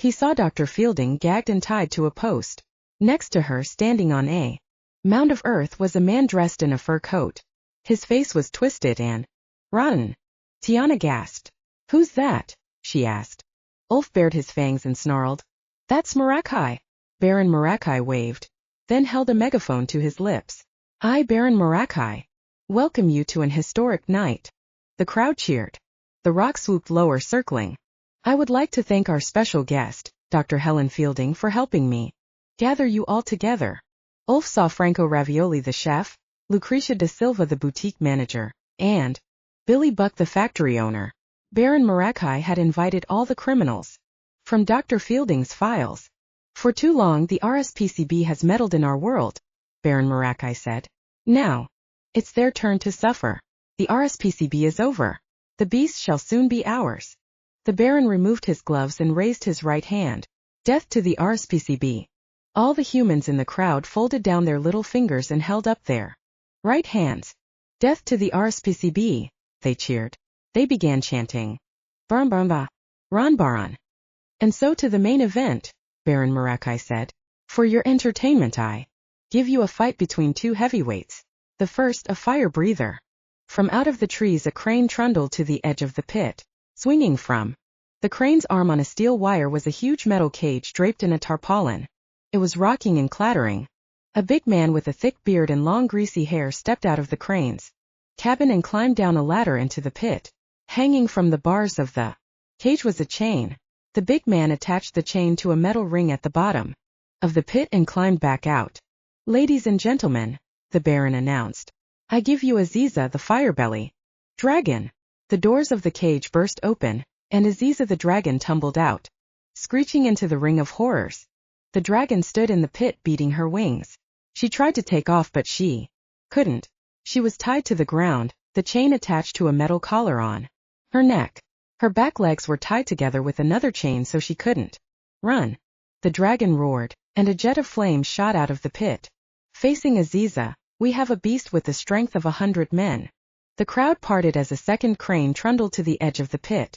He saw Dr. Fielding gagged and tied to a post. Next to her, standing on a mound of earth, was a man dressed in a fur coat. His face was twisted and rotten. Tiana gasped. Who's that? She asked. Ulf bared his fangs and snarled. That's Marakai. Baron Marakai waved, then held a megaphone to his lips. I, Baron Marakai, welcome you to an historic night. The crowd cheered. The rock swooped lower, circling. I would like to thank our special guest, Dr. Helen Fielding, for helping me gather you all together. Ulf saw Franco Ravioli the chef, Lucretia da Silva the boutique manager, and Billy Buck the factory owner. Baron Marakai had invited all the criminals from Dr. Fielding's files. For too long the RSPCB has meddled in our world, Baron Marakai said. Now, it's their turn to suffer. The RSPCB is over. The beast shall soon be ours. The Baron removed his gloves and raised his right hand. Death to the RSPCB. All the humans in the crowd folded down their little fingers and held up their right hands. Death to the RSPCB, they cheered. They began chanting, Barambamba, Ranbaran. And so to the main event, Baron Marakai said. For your entertainment I give you a fight between two heavyweights. The first, a fire breather. From out of the trees a crane trundled to the edge of the pit. Swinging from the crane's arm on a steel wire was a huge metal cage draped in a tarpaulin. It was rocking and clattering. A big man with a thick beard and long greasy hair stepped out of the crane's cabin and climbed down a ladder into the pit. Hanging from the bars of the cage was a chain. The big man attached the chain to a metal ring at the bottom of the pit and climbed back out. Ladies and gentlemen, the Baron announced, I give you Aziza the Firebelly Dragon. The doors of the cage burst open, and Aziza the dragon tumbled out, screeching into the ring of horrors. The dragon stood in the pit beating her wings. She tried to take off but she couldn't. She was tied to the ground, the chain attached to a metal collar on her neck. Her back legs were tied together with another chain so she couldn't run. The dragon roared, and a jet of flame shot out of the pit. Facing Aziza, we have a beast with the strength of 100 men. The crowd parted as a second crane trundled to the edge of the pit.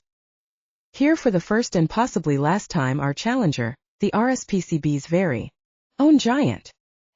Here for the first and possibly last time our challenger, the RSPCB's very own giant.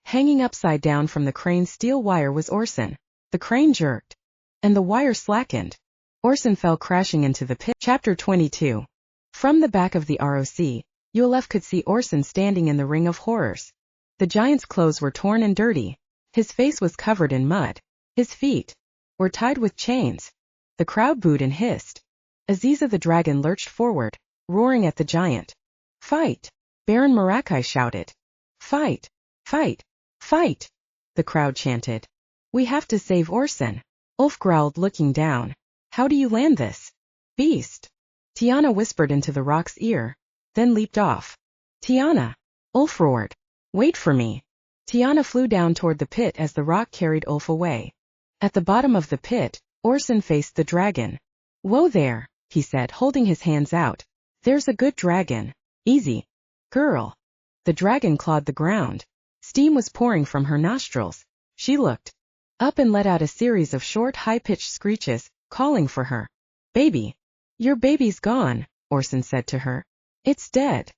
Hanging upside down from the crane's steel wire was Orson. The crane jerked, and the wire slackened. Orson fell crashing into the pit. Chapter 22. From the back of the ROC, Yulef could see Orson standing in the ring of horrors. The giant's clothes were torn and dirty. His face was covered in mud. His feet were tied with chains. The crowd booed and hissed. Aziza the dragon lurched forward, roaring at the giant. Fight! Baron Marakai shouted. Fight! Fight! Fight! The crowd chanted. We have to save Orson. Ulf growled, looking down. How do you land this beast? Tiana whispered into the rock's ear, then leaped off. Tiana! Ulf roared. Wait for me. Tiana flew down toward the pit as the rock carried Ulf away. At the bottom of the pit, Orson faced the dragon. Whoa there, he said, holding his hands out. There's a good dragon. Easy, girl. The dragon clawed the ground. Steam was pouring from her nostrils. She looked up and let out a series of short, high-pitched screeches, calling for her. Baby. Your baby's gone, Orson said to her. It's dead.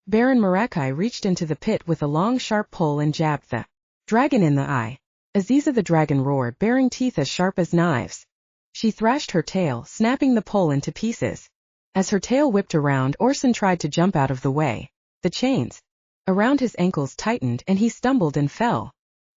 Baron Marakai reached into the pit with a long, sharp pole and jabbed the dragon in the eye. Aziza the dragon roared, baring teeth as sharp as knives. She thrashed her tail, snapping the pole into pieces. As her tail whipped around, Orson tried to jump out of the way. The chains around his ankles tightened and he stumbled and fell.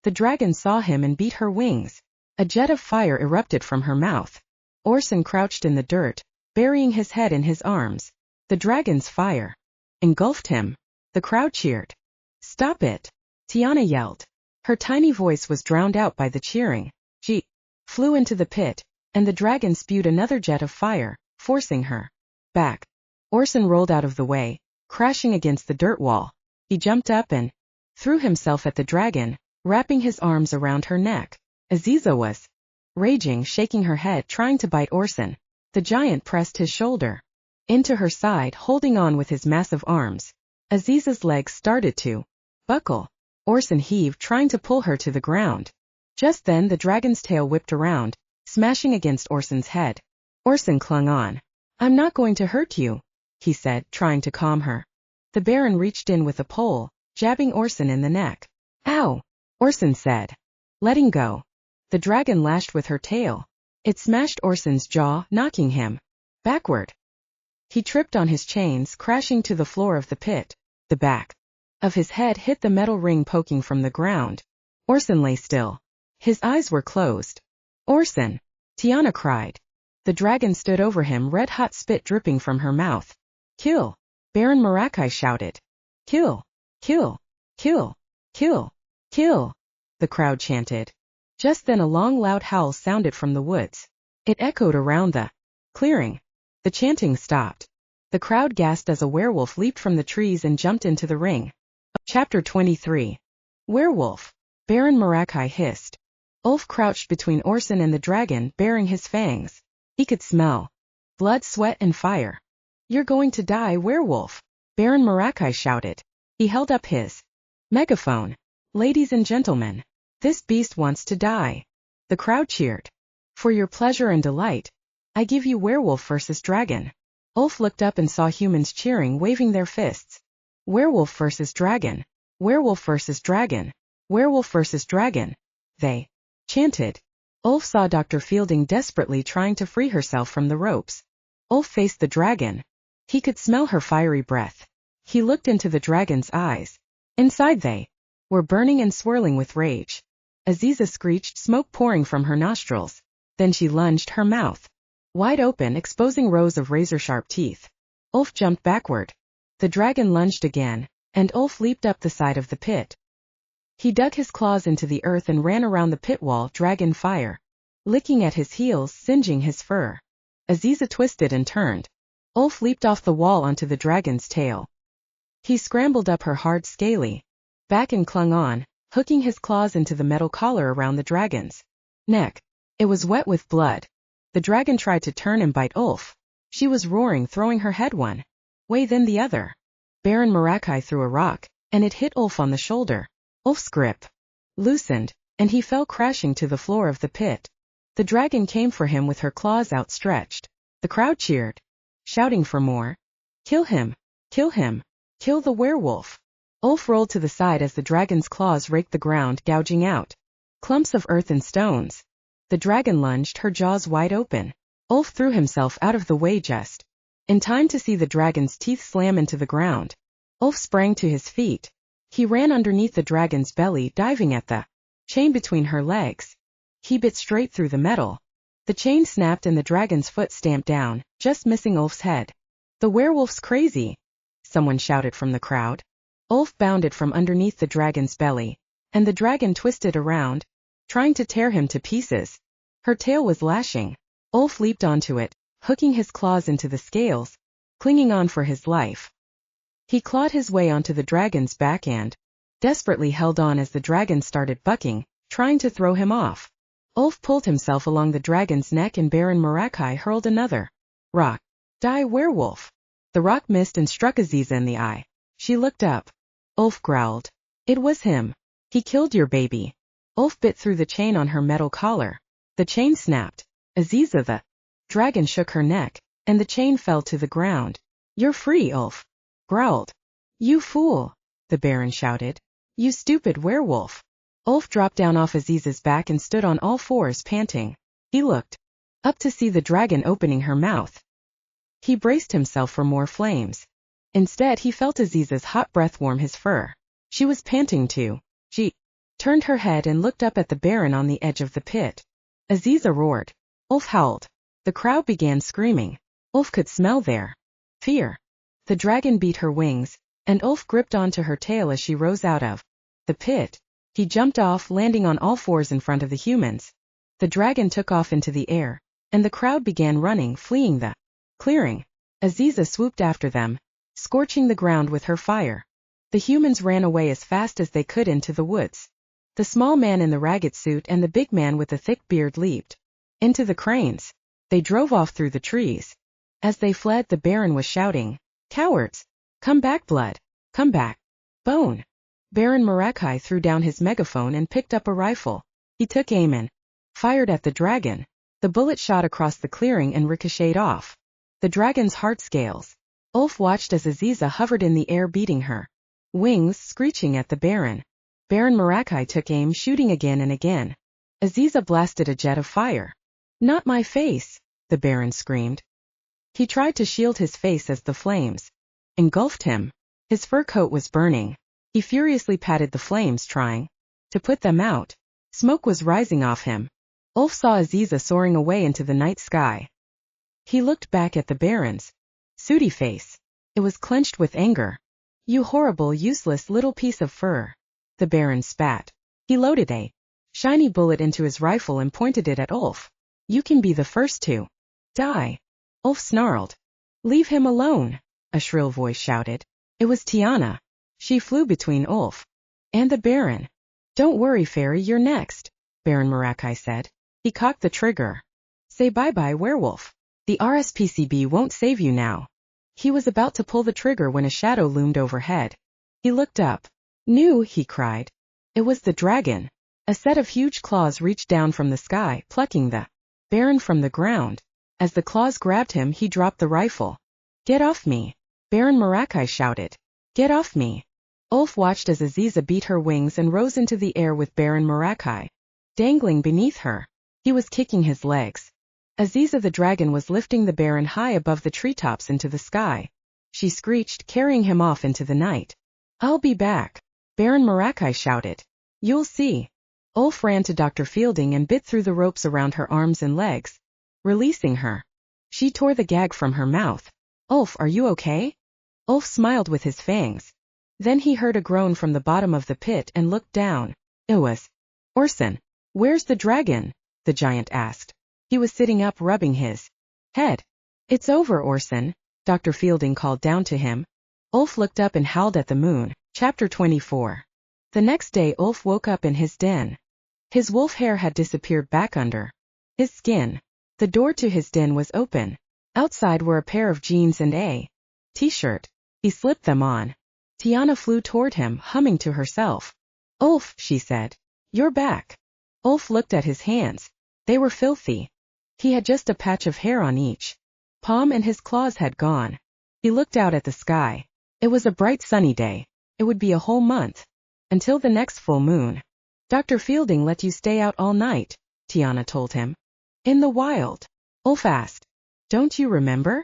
The dragon saw him and beat her wings. A jet of fire erupted from her mouth. Orson crouched in the dirt, burying his head in his arms. The dragon's fire engulfed him. The crowd cheered. Stop it! Tiana yelled. Her tiny voice was drowned out by the cheering. She flew into the pit, and the dragon spewed another jet of fire, forcing her back. Orson rolled out of the way, crashing against the dirt wall. He jumped up and threw himself at the dragon, wrapping his arms around her neck. Aziza was raging, shaking her head, trying to bite Orson. The giant pressed his shoulder into her side, holding on with his massive arms. Aziza's legs started to buckle. Orson heaved, trying to pull her to the ground. Just then the dragon's tail whipped around, smashing against Orson's head. Orson clung on. I'm not going to hurt you, he said, trying to calm her. The Baron reached in with a pole, jabbing Orson in the neck. Ow! Orson said, letting go. The dragon lashed with her tail. It smashed Orson's jaw, knocking him backward. He tripped on his chains, crashing to the floor of the pit. The back of his head hit the metal ring poking from the ground. Orson lay still. His eyes were closed. Orson! Tiana cried. The dragon stood over him, red-hot spit dripping from her mouth. Kill! Baron Marakai shouted. Kill! Kill! Kill! Kill! Kill! The crowd chanted. Just then a long, loud howl sounded from the woods. It echoed around the clearing. The chanting stopped. The crowd gasped as a werewolf leaped from the trees and jumped into the ring. Chapter 23. Werewolf! Baron Marakai hissed. Ulf crouched between Orson and the dragon, baring his fangs. He could smell blood, sweat, and fire. You're going to die, werewolf! Baron Marakai shouted. He held up his megaphone. Ladies and gentlemen, this beast wants to die. The crowd cheered. For your pleasure and delight, I give you werewolf versus dragon. Ulf looked up and saw humans cheering, waving their fists. Werewolf versus dragon. Werewolf versus dragon. Werewolf versus dragon. They chanted. Ulf saw Dr. Fielding desperately trying to free herself from the ropes. Ulf faced the dragon. He could smell her fiery breath. He looked into the dragon's eyes. Inside they were burning and swirling with rage. Aziza screeched, smoke pouring from her nostrils. Then she lunged, her mouth wide open, exposing rows of razor-sharp teeth. Ulf jumped backward. The dragon lunged again, and Ulf leaped up the side of the pit. He dug his claws into the earth and ran around the pit wall, dragon fire licking at his heels, singeing his fur. Aziza twisted and turned. Ulf leaped off the wall onto the dragon's tail. He scrambled up her hard, scaly back and clung on, hooking his claws into the metal collar around the dragon's neck. It was wet with blood. The dragon tried to turn and bite Ulf. She was roaring, throwing her head one way then the other. Baron Marakai threw a rock, and it hit Ulf on the shoulder. Ulf's grip loosened, and he fell crashing to the floor of the pit. The dragon came for him with her claws outstretched. The crowd cheered, shouting for more. Kill him! Kill him! Kill the werewolf! Ulf rolled to the side as the dragon's claws raked the ground, gouging out clumps of earth and stones. The dragon lunged, her jaws wide open. Ulf threw himself out of the way just in time to see the dragon's teeth slam into the ground. Ulf sprang to his feet. He ran underneath the dragon's belly, diving at the chain between her legs. He bit straight through the metal. The chain snapped and the dragon's foot stamped down, just missing Ulf's head. "The werewolf's crazy," someone shouted from the crowd. Ulf bounded from underneath the dragon's belly, and the dragon twisted around, trying to tear him to pieces. Her tail was lashing. Ulf leaped onto it, hooking his claws into the scales, clinging on for his life. He clawed his way onto the dragon's back and desperately held on as the dragon started bucking, trying to throw him off. Ulf pulled himself along the dragon's neck and Baron Marakai hurled another rock. "Die, werewolf!" The rock missed and struck Aziza in the eye. She looked up. Ulf growled. "It was him. He killed your baby." Ulf bit through the chain on her metal collar. The chain snapped. "Aziza," the dragon shook her neck, and the chain fell to the ground. "You're free," Ulf growled. "You fool," the Baron shouted. "You stupid werewolf." Ulf dropped down off Aziza's back and stood on all fours, panting. He looked up to see the dragon opening her mouth. He braced himself for more flames. Instead, he felt Aziza's hot breath warm his fur. She was panting too. She turned her head and looked up at the Baron on the edge of the pit. Aziza roared. Ulf howled. The crowd began screaming. Ulf could smell their fear. The dragon beat her wings, and Ulf gripped onto her tail as she rose out of the pit. He jumped off, landing on all fours in front of the humans. The dragon took off into the air, and the crowd began running, fleeing the clearing. Aziza swooped after them, scorching the ground with her fire. The humans ran away as fast as they could into the woods. The small man in the ragged suit and the big man with the thick beard leaped into the cranes. They drove off through the trees. As they fled, the Baron was shouting, "Cowards! Come back, blood! Come back! Bone!" Baron Marakai threw down his megaphone and picked up a rifle. He took aim and fired at the dragon. The bullet shot across the clearing and ricocheted off the dragon's heart scales. Ulf watched as Aziza hovered in the air, beating her wings, screeching at the Baron. Baron Marakai took aim, shooting again and again. Aziza blasted a jet of fire. "Not my face!" the Baron screamed. He tried to shield his face as the flames engulfed him. His fur coat was burning. He furiously patted the flames, trying to put them out. Smoke was rising off him. Ulf saw Aziza soaring away into the night sky. He looked back at the Baron's sooty face. It was clenched with anger. "You horrible, useless little piece of fur," the Baron spat. He loaded a shiny bullet into his rifle and pointed it at Ulf. "You can be the first to die." Ulf snarled. "Leave him alone," a shrill voice shouted. It was Tiana. She flew between Ulf and the Baron. "Don't worry, Fairy, you're next," Baron Marakai said. He cocked the trigger. "Say bye-bye, werewolf. The RSPCB won't save you now." He was about to pull the trigger when a shadow loomed overhead. He looked up. "Nu!" he cried. It was the dragon. A set of huge claws reached down from the sky, plucking the Baron from the ground. As the claws grabbed him, he dropped the rifle. "Get off me!" Baron Marakai shouted. "Get off me!" Ulf watched as Aziza beat her wings and rose into the air with Baron Marakai dangling beneath her. He was kicking his legs. Aziza the dragon was lifting the Baron high above the treetops into the sky. She screeched, carrying him off into the night. "I'll be back," Baron Marakai shouted. "You'll see." Ulf ran to Dr. Fielding and bit through the ropes around her arms and legs, releasing her. She tore the gag from her mouth. "Ulf, are you okay?" Ulf smiled with his fangs. Then he heard a groan from the bottom of the pit and looked down. It was Orson. "Where's the dragon?" the giant asked. He was sitting up, rubbing his head. "It's over, Orson," Dr. Fielding called down to him. Ulf looked up and howled at the moon. Chapter 24. The next day Ulf woke up in his den. His wolf hair had disappeared back under his skin. The door to his den was open. Outside were a pair of jeans and a t-shirt. He slipped them on. Tiana flew toward him, humming to herself. "Ulf," she said. "You're back." Ulf looked at his hands. They were filthy. He had just a patch of hair on each palm and his claws had gone. He looked out at the sky. It was a bright sunny day. It would be a whole month. Until the next full moon. "Dr. Fielding let you stay out all night," Tiana told him. "In the wild." Ulf asked. Don't you remember?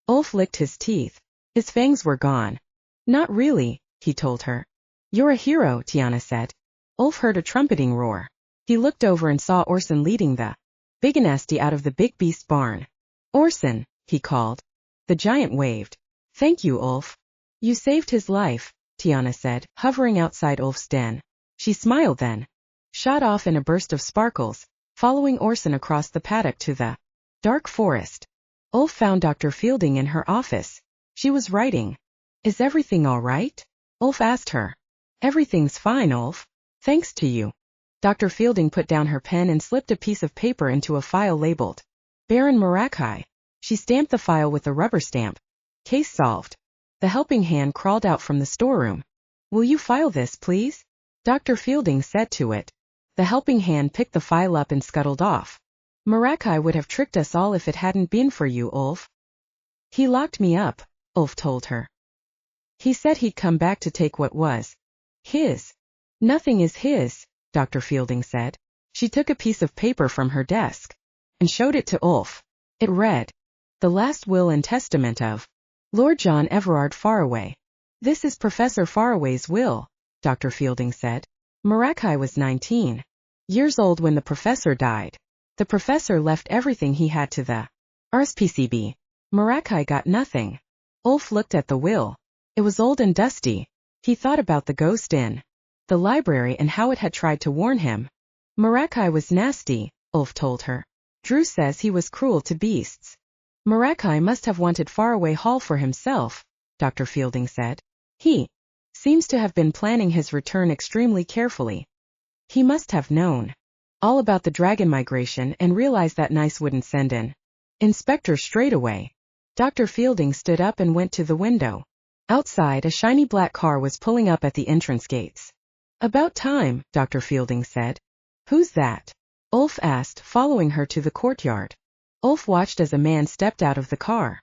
Ulf licked his teeth. His fangs were gone. Not really, he told her. You're a hero, Tiana said. Ulf heard a trumpeting roar. He looked over and saw Orson leading the big nasty out of the big beast barn. Orson, he called. The giant waved. Thank you, Ulf. You saved his life, Tiana said, hovering outside Ulf's den. She smiled then, shot off in a burst of sparkles, following Orson across the paddock to the dark forest. Ulf found Dr. Fielding in her office. She was writing. Is everything all right? Ulf asked her. Everything's fine, Ulf. Thanks to you. Dr. Fielding put down her pen and slipped a piece of paper into a file labeled Baron Marakai. She stamped the file with a rubber stamp. Case solved. The helping hand crawled out from the storeroom. Will you file this, please? Dr. Fielding said to it. The helping hand picked the file up and scuttled off. Marakai would have tricked us all if it hadn't been for you, Ulf. He locked me up, Ulf told her. He said he'd come back to take what was his. Nothing is his, Dr. Fielding said. She took a piece of paper from her desk and showed it to Ulf. It read, The last will and testament of Lord John Everard Farraway. This is Professor Farraway's will, Dr. Fielding said. Marakai was 19 years old when the professor died. The professor left everything he had to the RSPCB. Marakai got nothing. Ulf looked at the will. It was old and dusty. He thought about the ghost in the library and how it had tried to warn him. Marakai was nasty, Ulf told her. Drew says he was cruel to beasts. Marakai must have wanted Farraway Hall for himself, Dr. Fielding said. He seems to have been planning his return extremely carefully. He must have known all about the dragon migration and realized that Nice wouldn't send an inspector straight away. Dr. Fielding stood up and went to the window. Outside, a shiny black car was pulling up at the entrance gates. About time, Dr. Fielding said. Who's that? Ulf asked, following her to the courtyard. Ulf watched as a man stepped out of the car.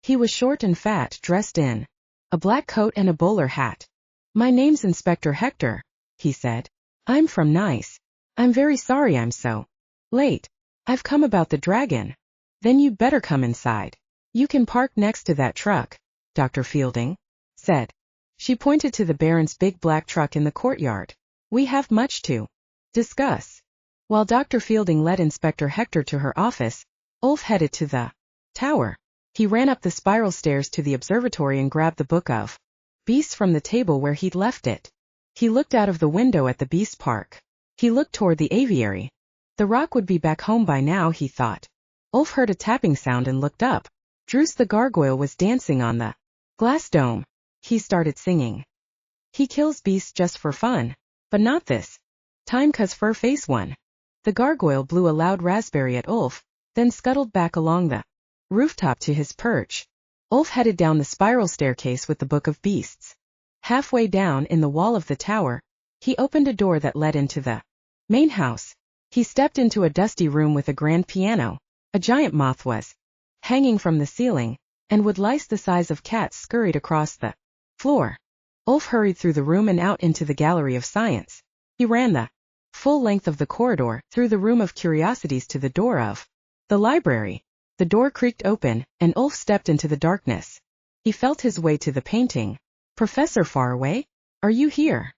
He was short and fat, dressed in a black coat and a bowler hat. My name's Inspector Hector, he said. I'm from Nice. I'm very sorry I'm so late. I've come about the dragon. Then you'd better come inside. You can park next to that truck, Dr. Fielding said. She pointed to the Baron's big black truck in the courtyard. We have much to discuss. While Dr. Fielding led Inspector Hector to her office, Ulf headed to the tower. He ran up the spiral stairs to the observatory and grabbed the book of beasts from the table where he'd left it. He looked out of the window at the beast park. He looked toward the aviary. The Rock would be back home by now, he thought. Ulf heard a tapping sound and looked up. Druce the gargoyle was dancing on the glass dome. He started singing. He kills beasts just for fun, but not this time 'cause fur face one. The gargoyle blew a loud raspberry at Ulf, then scuttled back along the rooftop to his perch. Ulf headed down the spiral staircase with the book of beasts. Halfway down in the wall of the tower, he opened a door that led into the main house. He stepped into a dusty room with a grand piano. A giant moth was hanging from the ceiling, and wood lice the size of cats scurried across the floor. Ulf hurried through the room and out into the gallery of science. He ran the full length of the corridor, through the room of curiosities to the door of the library. The door creaked open, and Ulf stepped into the darkness. He felt his way to the painting. Professor Farraway? Are you here?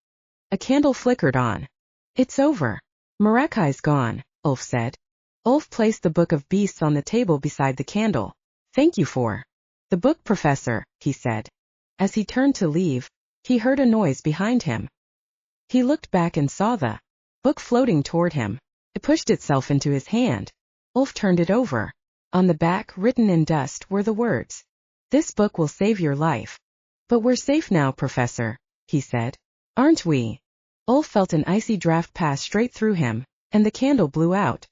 A candle flickered on. It's over. Marakai's gone, Ulf said. Ulf placed the book of beasts on the table beside the candle. Thank you for the book, Professor, he said. As he turned to leave, he heard a noise behind him. He looked back and saw the book floating toward him. It pushed itself into his hand. Ulf turned it over. On the back, written in dust, were the words, "This book will save your life." But we're safe now, Professor, he said. Aren't we? Ulf felt an icy draft pass straight through him, and the candle blew out.